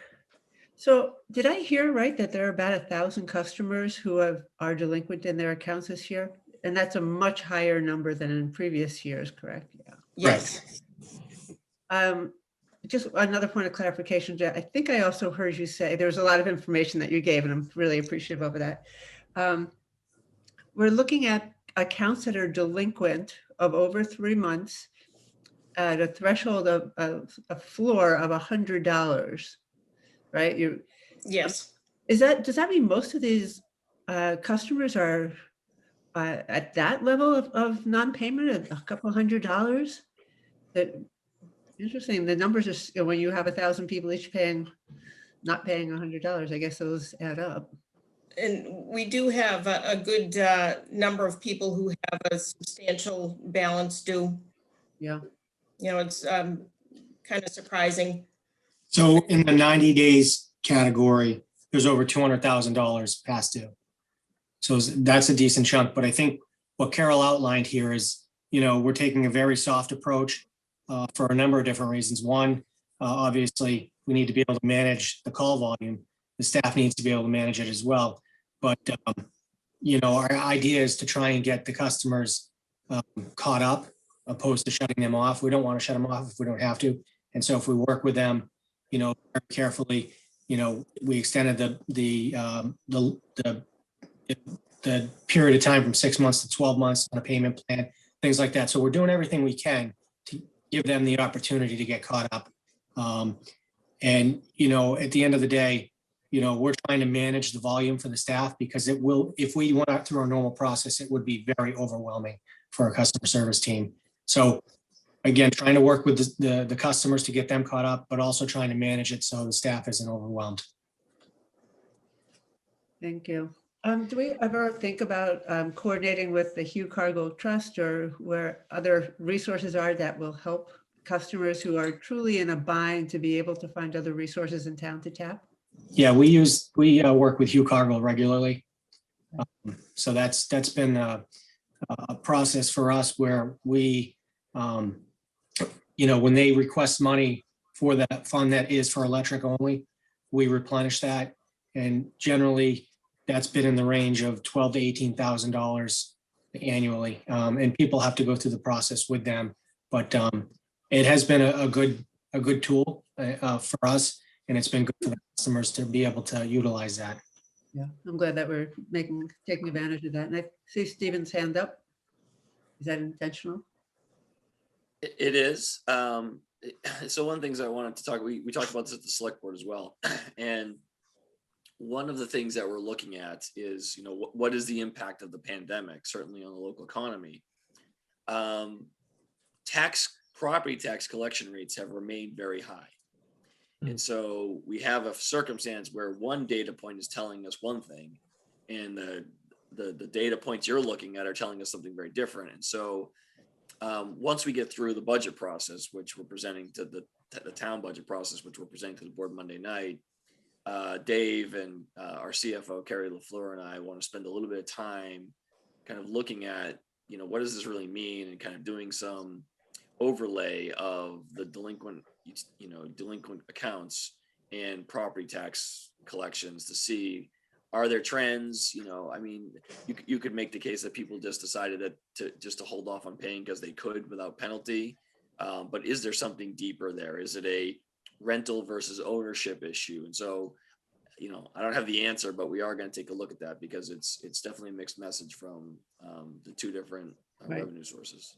So did I hear right that there are about 1,000 customers who are delinquent in their accounts this year? And that's a much higher number than in previous years, correct? Yeah. Yes. Just another point of clarification, Jeff. I think I also heard you say there was a lot of information that you gave, and I'm really appreciative of that. We're looking at accounts that are delinquent of over 3 months at a threshold of a floor of $100. Right? Yes. Does that mean most of these customers are at that level of non-payment, at a couple $100? That interesting. The numbers are, when you have 1,000 people each not paying $100, I guess those add up. And we do have a good number of people who have a substantial balance due. Yeah. You know, it's kind of surprising. So in the 90 days category, there's over $200,000 past due. So that's a decent chunk. But I think what Carol outlined here is, you know, we're taking a very soft approach for a number of different reasons. One, obviously, we need to be able to manage the call volume. The staff needs to be able to manage it as well. But our idea is to try and get the customers caught up, opposed to shutting them off. We don't want to shut them off if we don't have to. And so if we work with them, very carefully, we extended the period of time from 6 months to 12 months on a payment plan, things like that. So we're doing everything we can to give them the opportunity to get caught up. And at the end of the day, we're trying to manage the volume for the staff, because it will, if we went out through our normal process, it would be very overwhelming for our customer service team. So again, trying to work with the customers to get them caught up, but also trying to manage it so the staff isn't overwhelmed. Thank you. Do we ever think about coordinating with the Hugh Cargill Trust, or where other resources are that will help customers who are truly in a bind to be able to find other resources in town to tap? Yeah, we work with Hugh Cargill regularly. So that's been a process for us where we, when they request money for that fund that is for electric only, we replenish that. And generally that's been in the range of $12,000 to $18,000 annually. And people have to go through the process with them, but it has been a good tool for us, and it's been good for the customers to be able to utilize that. Yeah, I'm glad that we're taking advantage of that. And I see Stephen's hand up. Is that intentional? It is. So one of the things I wanted to talk, we talked about this at the select board as well. And one of the things that we're looking at is, what is the impact of the pandemic, certainly on the local economy. Property tax collection rates have remained very high. And so we have a circumstance where one data point is telling us one thing, and the data points you're looking at are telling us something very different. And so once we get through the budget process, which we're presenting to the town budget process, which we're presenting to the board Monday night, Dave and our CFO, Carrie LaFleur, and I want to spend a little bit of time kind of looking at, what does this really mean, and kind of doing some overlay of the delinquent accounts and property tax collections to see, are there trends? You could make the case that people just decided to hold off on paying because they could without penalty. But is there something deeper there? Is it a rental versus ownership issue? And so, I don't have the answer, but we are going to take a look at that, because it's definitely a mixed message from the two different revenue sources.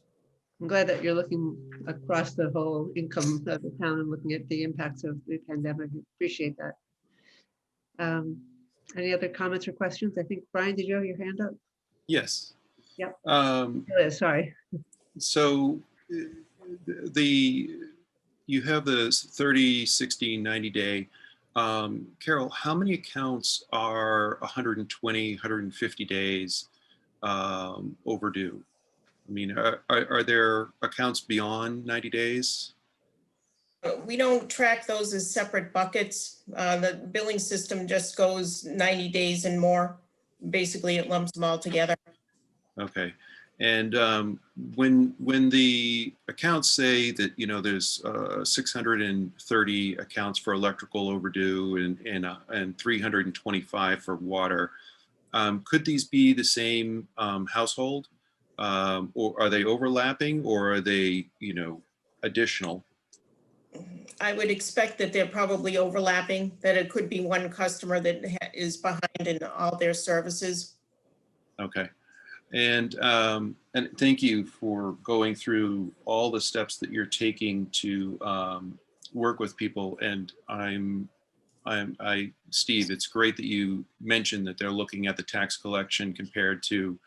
I'm glad that you're looking across the whole income of the town and looking at the impacts of the pandemic. Appreciate that. Any other comments or questions? I think, Brian, did you have your hand up? Yes. Yep. Sorry. So you have this 30, 60, 90 day. Carol, how many accounts are 120, 150 days overdue? Are there accounts beyond 90 days? We don't track those as separate buckets. The billing system just goes 90 days and more. Basically, it lumps them all together. Okay. And when the accounts say that, there's 630 accounts for electrical overdue and 325 for water, could these be the same household? Or are they overlapping, or are they, additional? I would expect that they're probably overlapping, that it could be one customer that is behind in all their services. Okay. And thank you for going through all the steps that you're taking to work with people. And Steve, it's great that you mentioned that they're looking at the tax collection compared to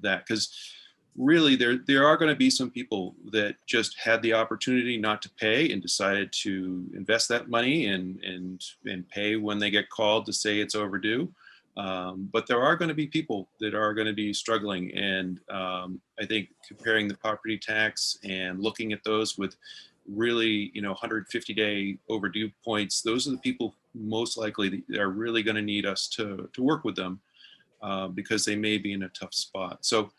that, because really there are going to be some people that just had the opportunity not to pay and decided to invest that money and pay when they get called to say it's overdue. But there are going to be people that are going to be struggling. And I think comparing the property tax and looking at those with really, 150-day overdue points, those are the people most likely that are really going to need us to work with them because they may be in a tough spot. So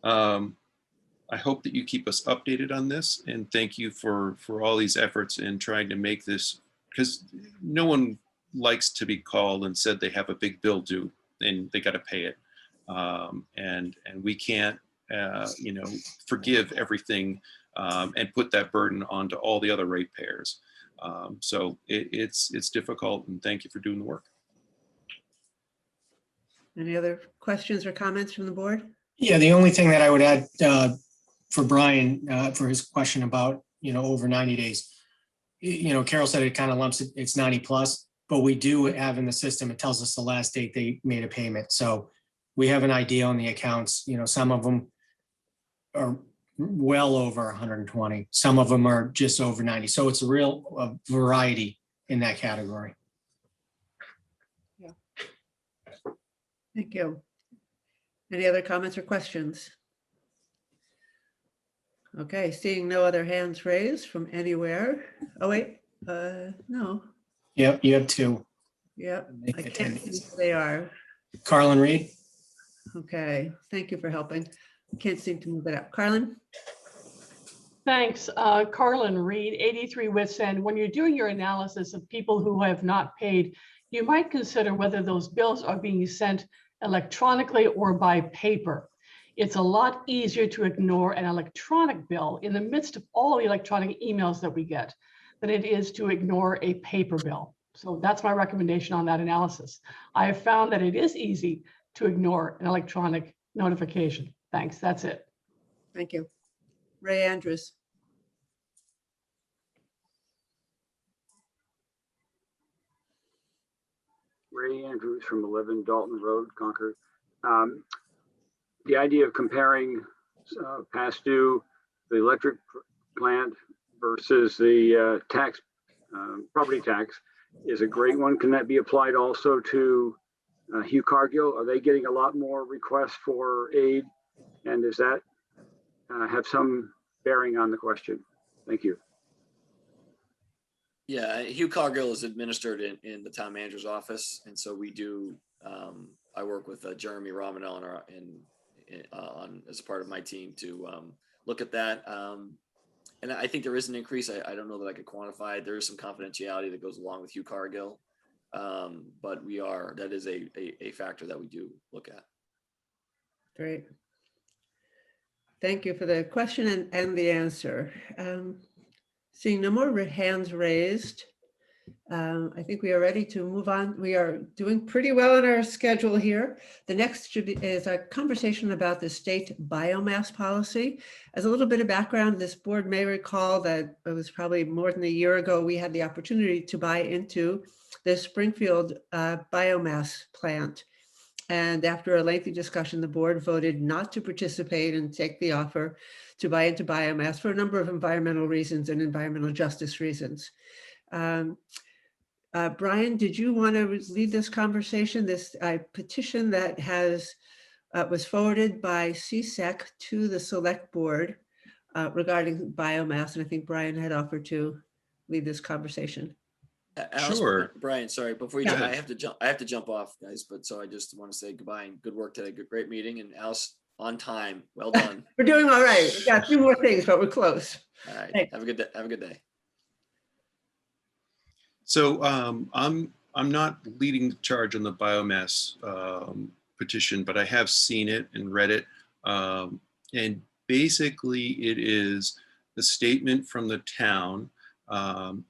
I hope that you keep us updated on this, and thank you for all these efforts in trying to make this, because no one likes to be called and said they have a big bill due and they got to pay it. and we can't, forgive everything and put that burden onto all the other ratepayers. So it's difficult, and thank you for doing the work. Any other questions or comments from the board? Yeah, the only thing that I would add for Brian, for his question about, over 90 days, Carol said it kind of lumps it, it's 90 plus, but we do have in the system, it tells us the last date they made a payment. So we have an idea on the accounts, some of them are well over 120. Some of them are just over 90. So it's a real variety in that category. Yeah. Thank you. Any other comments or questions? Okay, seeing no other hands raised from anywhere. Oh, wait, no. Yep, you have two. Yep, I can't see who they are. Carlin Reed. Okay, thank you for helping. Can't seem to move it up. Carlin? Thanks. Carlin Reed, 83 West End. When you're doing your analysis of people who have not paid, you might consider whether those bills are being sent electronically or by paper. It's a lot easier to ignore an electronic bill in the midst of all the electronic emails that we get than it is to ignore a paper bill. So that's my recommendation on that analysis. I have found that it is easy to ignore an electronic notification. Thanks, that's it. Thank you. Ray Andrews. Ray Andrews from 11 Dalton Road, Concord. The idea of comparing past due, the electric plant versus the tax, property tax is a great one. Can that be applied also to Hugh Cargill? Are they getting a lot more requests for aid? And does that have some bearing on the question? Thank you. Yeah, Hugh Cargill is administered in the town manager's office. And so we do, I work with Jeremy Romanell on as part of my team to look at that. And I think there is an increase. I don't know that I could quantify it. There is some confidentiality that goes along with Hugh Cargill. But that is a factor that we do look at. Great. Thank you for the question and the answer. Seeing no more hands raised, I think we are ready to move on. We are doing pretty well on our schedule here. The next is a conversation about the state biomass policy. As a little bit of background, this board may recall that it was probably more than a year ago, we had the opportunity to buy into the Springfield biomass plant. And after a lengthy discussion, the board voted not to participate and take the offer to buy into biomass for a number of environmental reasons and environmental justice reasons. Brian, did you want to lead this conversation? This petition that was forwarded by CSEC to the select board regarding biomass, and I think Brian had offered to lead this conversation. Alice, Sure. Brian, sorry, before you Yeah. jump, I have to jump off, guys, but so I just want to say goodbye and good work today. Great meeting, and Alice, on time. Well done. We're doing all right. We've got a few more things, but we're close. All right. Thanks. Have a good day. Have a good day. So I'm not leading the charge on the biomass petition, but I have seen it and read it. And basically it is a statement from the town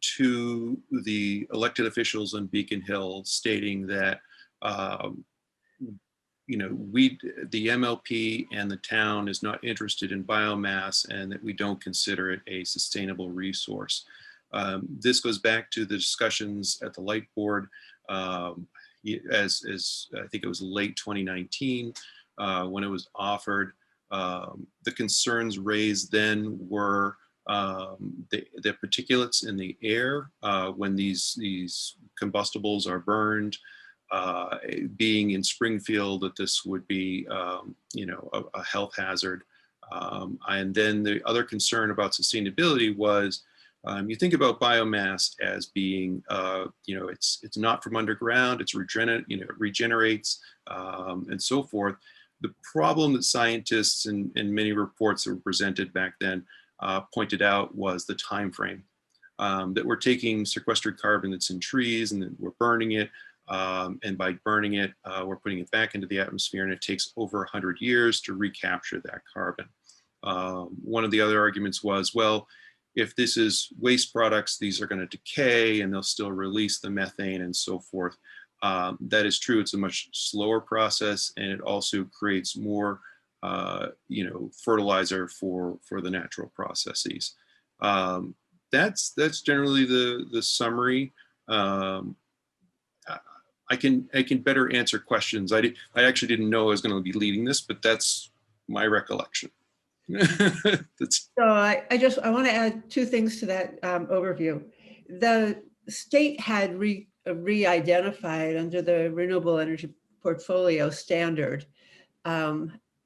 to the elected officials on Beacon Hill stating that the MLP and the town is not interested in biomass and that we don't consider it a sustainable resource. This goes back to the discussions at the Light Board as I think it was late 2019 when it was offered. The concerns raised then were the particulates in the air when these combustibles are burned. Being in Springfield, that this would be a health hazard. And then the other concern about sustainability was you think about biomass as being it's not from underground, it's regenerates and so forth. The problem that scientists and many reports that were presented back then pointed out was the time frame, that we're taking sequestered carbon that's in trees and then we're burning it. And by burning it, we're putting it back into the atmosphere, and it takes over 100 years to recapture that carbon. One of the other arguments was, well, if this is waste products, these are going to decay and they'll still release the methane and so forth. That is true. It's a much slower process, and it also creates more, fertilizer for the natural processes. That's generally the summary. I can better answer questions. I actually didn't know I was going to be leading this, but that's my recollection. So I want to add two things to that overview. The state had re-identified under the renewable energy portfolio standard,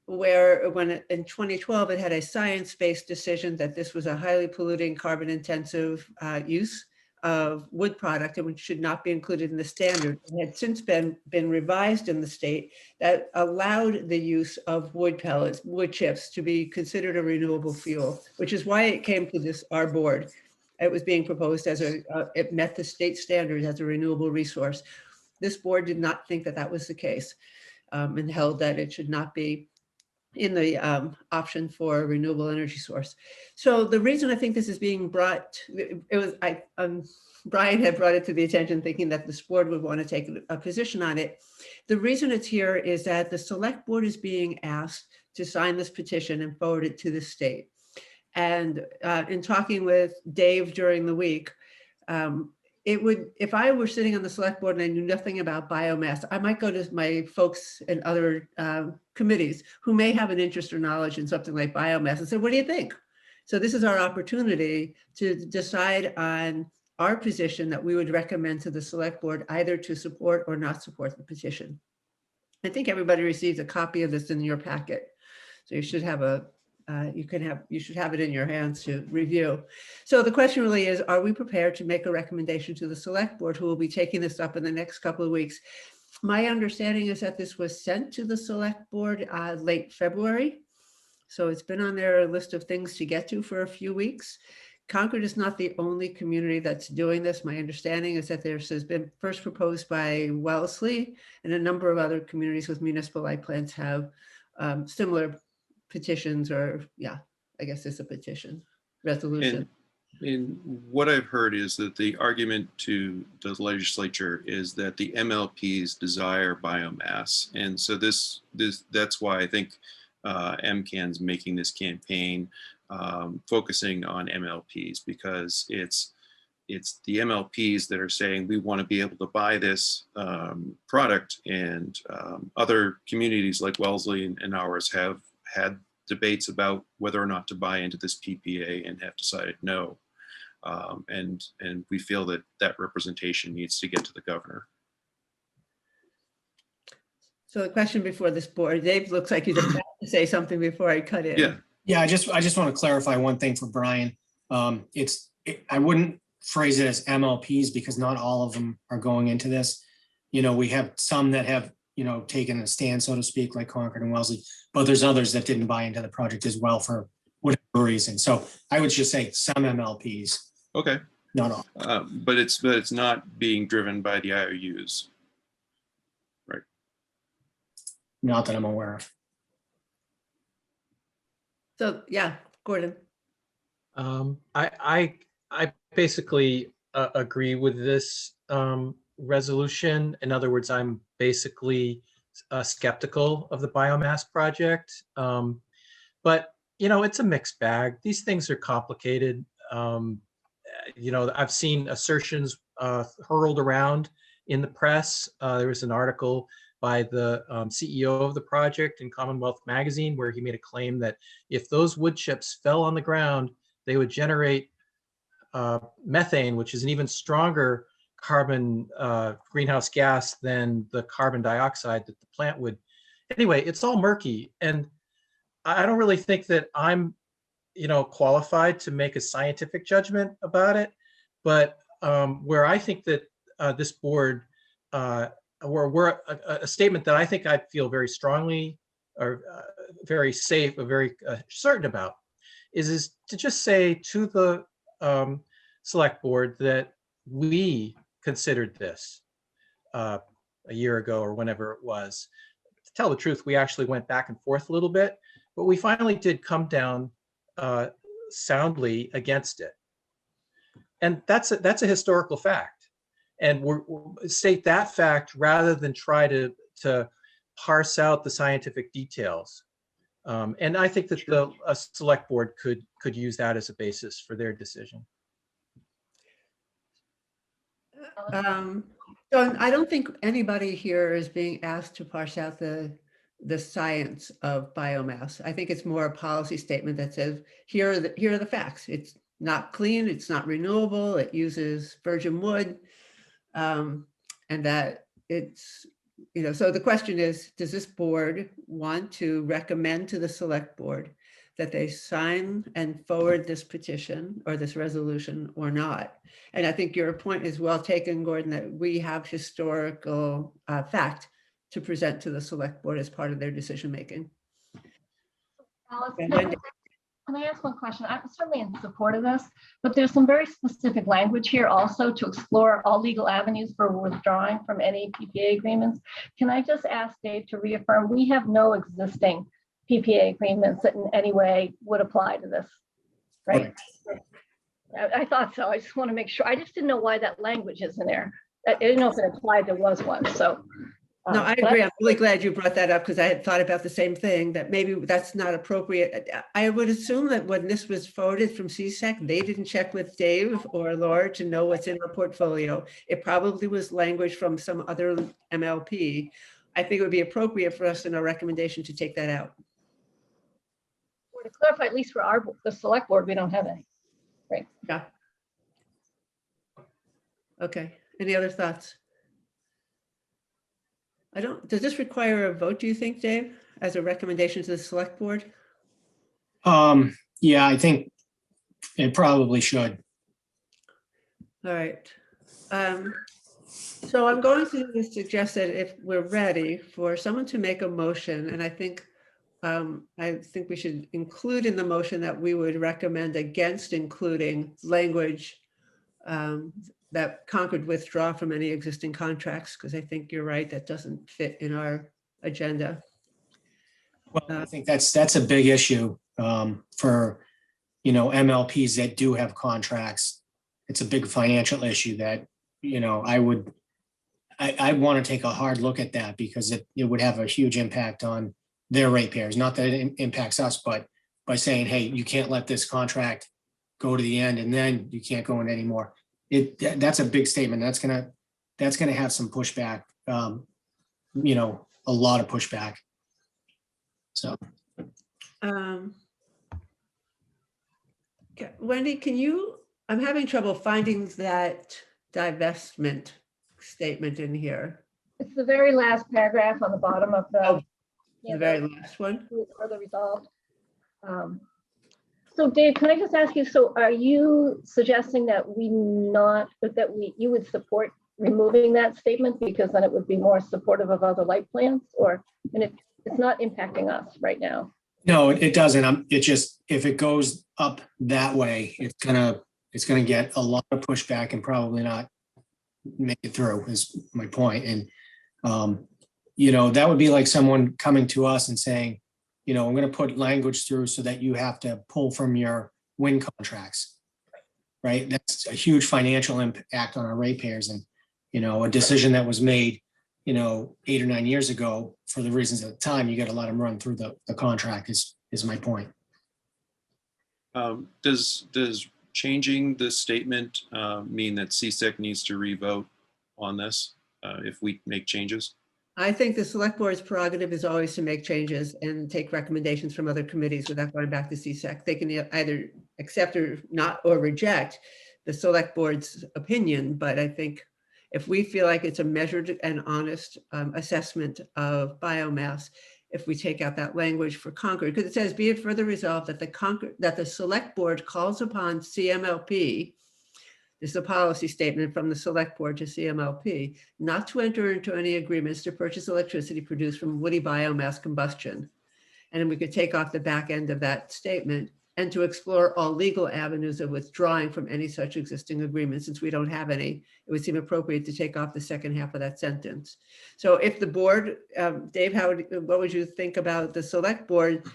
where in 2012 it had a science-based decision that this was a highly polluting, carbon-intensive use of wood product and which should not be included in the standard. It had since been revised in the state that allowed the use of wood pellets, wood chips, to be considered a renewable fuel, which is why it came to our board. It was being proposed as it met the state standards as a renewable resource. This board did not think that that was the case, and held that it should not be in the option for a renewable energy source. So the reason I think this is being brought, Brian had brought it to the attention thinking that this board would want to take a position on it. The reason it's here is that the select board is being asked to sign this petition and forward it to the state. And in talking with Dave during the week, if I were sitting on the select board and I knew nothing about biomass, I might go to my folks in other committees who may have an interest or knowledge in something like biomass and say, what do you think? So this is our opportunity to decide on our position that we would recommend to the select board either to support or not support the petition. I think everybody received a copy of this in your packet. So you should have you should have it in your hands to review. So the question really is, are we prepared to make a recommendation to the select board who will be taking this up in the next couple of weeks? My understanding is that this was sent to the select board late February. So it's been on their list of things to get to for a few weeks. Concord is not the only community that's doing this. My understanding is that this has been first proposed by Wellesley, and a number of other communities with municipal light plants have similar petitions, or I guess it's a petition resolution. And what I've heard is that the argument to the legislature is that the MLPs desire biomass, and so that's why I think MCAN's making this campaign focusing on MLPs, because it's the MLPs that are saying we want to be able to buy this product, and other communities like Wellesley and ours have had debates about whether or not to buy into this PPA and have decided no. And we feel that that representation needs to get to the governor. So the question before this board, Dave looks like he's about to say something before I cut in. Yeah, I just want to clarify one thing for Brian. I wouldn't phrase it as MLPs because not all of them are going into this. We have some that have, taken a stand, so to speak, like Concord and Wellesley, but there's others that didn't buy into the project as well for whatever reason. So I would just say some MLPs. Okay. Not all. But it's not being driven by the IOUs. Right. Not that I'm aware of. So yeah, Gordon. I basically agree with this resolution. In other words, I'm basically skeptical of the biomass project. But it's a mixed bag. These things are complicated. I've seen assertions hurled around in the press. There was an article by the CEO of the project in Commonwealth Magazine where he made a claim that if those wood chips fell on the ground, they would generate methane, which is an even stronger carbon greenhouse gas than the carbon dioxide that the plant would. Anyway, it's all murky, and I don't really think that I'm qualified to make a scientific judgment about it. But where I think that this board, or a statement that I think I feel very strongly or very safe or very certain about is to just say to the select board that we considered this a year ago or whenever it was. To tell the truth, we actually went back and forth a little bit, but we finally did come down soundly against it. And that's a historical fact. And we'll state that fact rather than try to parse out the scientific details. And I think that a select board could use that as a basis for their decision. So I don't think anybody here is being asked to parse out the science of biomass. I think it's more a policy statement that says, here are the facts. It's not clean, it's not renewable, it uses virgin wood, and that it's, so the question is, does this board want to recommend to the select board that they sign and forward this petition or this resolution or not? And I think your point is well taken, Gordon, that we have historical fact to present to the select board as part of their decision-making. Alice, can I ask one question? I'm certainly in support of this, but there's some very specific language here also to explore all legal avenues for withdrawing from any PPA agreements. Can I just ask Dave to reaffirm, we have no existing PPA agreements that in any way would apply to this, right? I thought so. I just want to make sure. I just didn't know why that language is in there. I didn't know if it implied there was one, so. No, I agree. I'm really glad you brought that up because I had thought about the same thing, that maybe that's not appropriate. I would assume that when this was forwarded from CSEC, they didn't check with Dave or Laura to know what's in our portfolio. It probably was language from some other MLP. I think it would be appropriate for us in our recommendation to take that out. Or to clarify, at least for the select board, we don't have any, right? Yeah. Okay, any other thoughts? Does this require a vote, do you think, Dave, as a recommendation to the select board? Yeah, I think it probably should. All right. So I'm going to suggest that if we're ready for someone to make a motion, and I think we should include in the motion that we would recommend against including language that Concord withdraw from any existing contracts, because I think you're right, that doesn't fit in our agenda. Well, I think that's a big issue for, MLPs that do have contracts. It's a big financial issue that, I want to take a hard look at that because it would have a huge impact on their ratepayers. Not that it impacts us, but by saying, hey, you can't let this contract go to the end and then you can't go in anymore. That's a big statement. That's gonna have some pushback, a lot of pushback. So. Wendy, I'm having trouble finding that divestment statement in here. It's the very last paragraph on the bottom of the. The very last one. Further resolved. So Dave, can I just ask you, so are you suggesting that you would support removing that statement because then it would be more supportive of other light plans, or, and it's not impacting us right now? No, it doesn't. It just, if it goes up that way, it's gonna get a lot of pushback and probably not make it through is my point. And, that would be like someone coming to us and saying, I'm going to put language through so that you have to pull from your wind contracts, right? That's a huge financial impact on our ratepayers. And, a decision that was made, 8 or 9 years ago for the reasons at the time, you got to let them run through the contract is my point. Does changing the statement mean that CSEC needs to revote on this if we make changes? I think the select board's prerogative is always to make changes and take recommendations from other committees without going back to CSEC. They can either accept or not or reject the select board's opinion, but I think if we feel like it's a measured and honest assessment of biomass, if we take out that language for Concord, because it says, be it further resolved that the select board calls upon CMLP, this is a policy statement from the select board to CMLP, not to enter into any agreements to purchase electricity produced from woody biomass combustion. And then we could take off the back end of that statement and to explore all legal avenues of withdrawing from any such existing agreement. Since we don't have any, it would seem appropriate to take off the second half of that sentence. So if the board, Dave, what would you think about the select board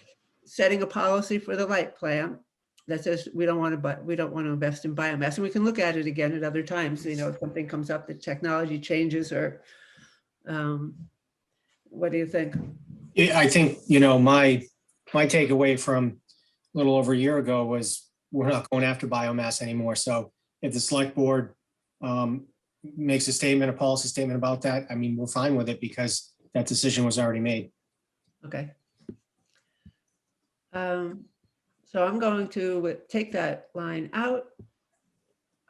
setting a policy for the light plan that says we don't want to invest in biomass? And we can look at it again at other times, you know, if something comes up, the technology changes, or what do you think? I think, you know, my takeaway from a little over a year ago was we're not going after biomass anymore. So if the select board makes a statement, a policy statement about that, I mean, we're fine with it because that decision was already made. Okay. So I'm going to take that line out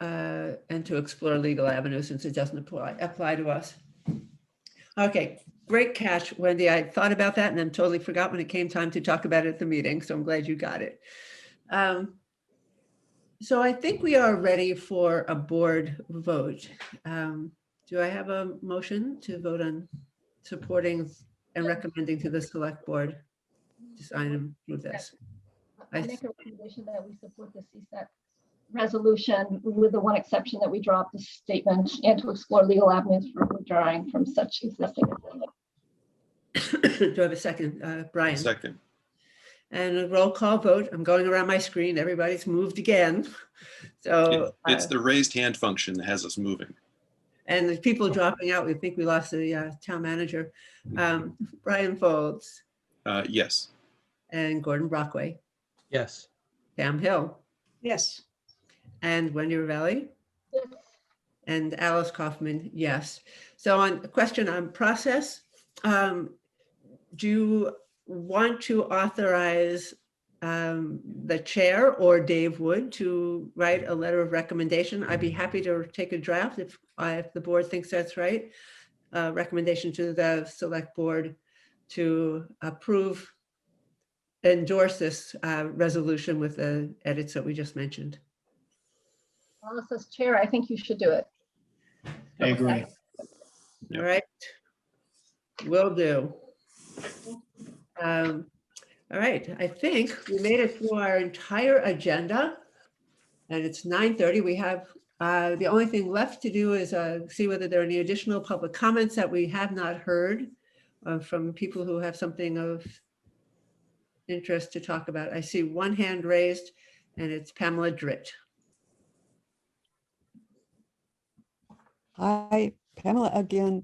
and to explore legal avenues since it doesn't apply to us. Okay, great catch, Wendy. I thought about that and then totally forgot when it came time to talk about it at the meeting. So I'm glad you got it. So I think we are ready for a board vote. Do I have a motion to vote on supporting and recommending to the select board to sign and approve this? I make a recommendation that we support the CSEC resolution with the one exception that we drop the statement and to explore legal avenues for withdrawing from such existing agreement. Do I have a second, Brian? Second. And a roll call vote. I'm going around my screen. Everybody's moved again. So It's the raised hand function that has us moving. And the people dropping out, we think we lost the town manager. Brian Folds. Yes. And Gordon Brockway. Yes. Pam Hill. Yes. And Wendy Ravelli. Yes. And Alice Kaufman, yes. So on a question on process, do you want to authorize the chair or Dave Wood to write a letter of recommendation? I'd be happy to take a draft if the board thinks that's right. Recommendation to the select board to approve, endorse this resolution with the edits that we just mentioned. Alice as chair, I think you should do it. I agree. All right, will do. All right, I think we made it through our entire agenda and it's 9:30. We have the only thing left to do is see whether there are any additional public comments that we have not heard from people who have something of interest to talk about. I see one hand raised and it's Pamela Dritt. Hi, Pamela again,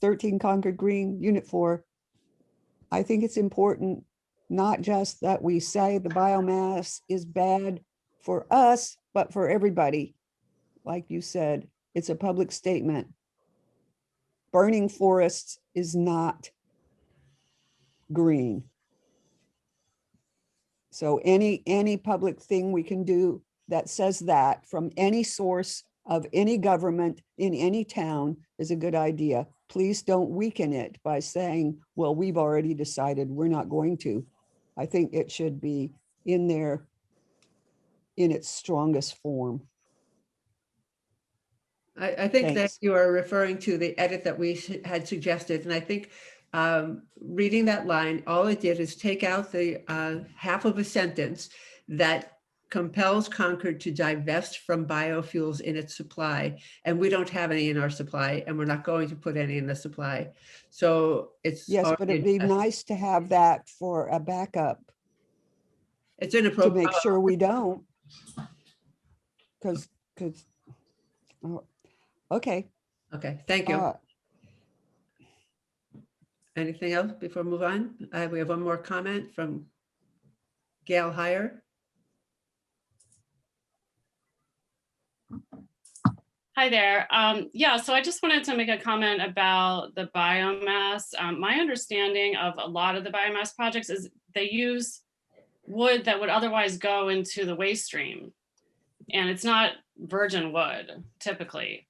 13 Concord Green, Unit 4. I think it's important not just that we say the biomass is bad for us, but for everybody. Like you said, it's a public statement. Burning forests is not green. So any public thing we can do that says that from any source of any government in any town is a good idea. Please don't weaken it by saying, well, we've already decided we're not going to. I think it should be in there in its strongest form. I think that Thanks. you are referring to the edit that we had suggested. And I think reading that line, all it did is take out the half of a sentence that compels Concord to divest from biofuels in its supply. And we don't have any in our supply and we're not going to put any in the supply. So it's. Yes, but it'd be nice to have that for a backup. It's To inappropriate. make sure we don't. Because, oh, okay. Okay, thank you. Anything else before we move on? We have one more comment from Gail Heyer. Hi there. Yeah, so I just wanted to make a comment about the biomass. My understanding of a lot of the biomass projects is they use wood that would otherwise go into the waste stream. And it's not virgin wood typically.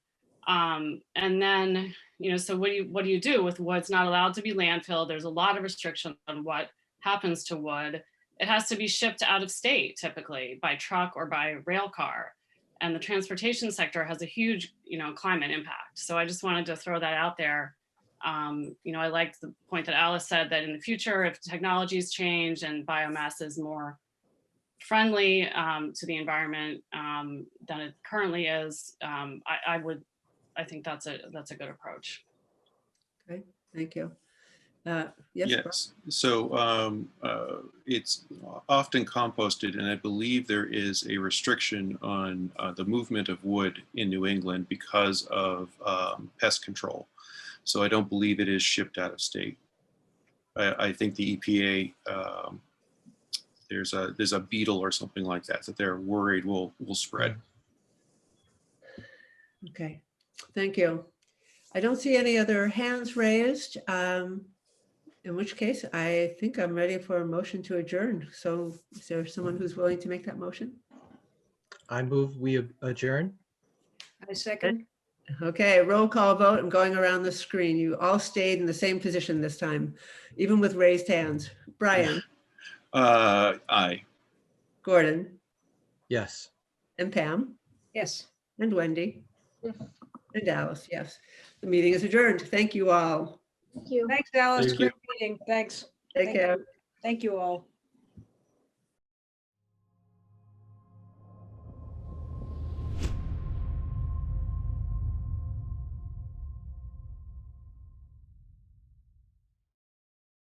And then, you know, so what do you do with wood? It's not allowed to be landfilled. There's a lot of restrictions on what happens to wood. It has to be shipped out of state typically by truck or by rail car. And the transportation sector has a huge, you know, climate impact. So I just wanted to throw that out there. You know, I liked the point that Alice said that in the future, if technologies change and biomass is more friendly to the environment than it currently is, I think that's a good approach. Okay, thank you. Yes. Yes, so it's often composted, and I believe there is a restriction on the movement of wood in New England because of pest control. So I don't believe it is shipped out of state. I think the EPA, there's a beetle or something like that they're worried will spread. Okay, thank you. I don't see any other hands raised. In which case, I think I'm ready for a motion to adjourn. So is there someone who's willing to make that motion? I move we adjourn. I second. Okay, roll call vote. I'm going around the screen. You all stayed in the same position this time, even with raised hands. Brian, Aye. Gordon, Yes. and Pam, Yes. and Wendy, Yes. and Alice. Yes, the meeting is adjourned. Thank you all. Thank you. Thanks, Alice. Thank you. Great meeting. Thanks. Take care. Thank you all.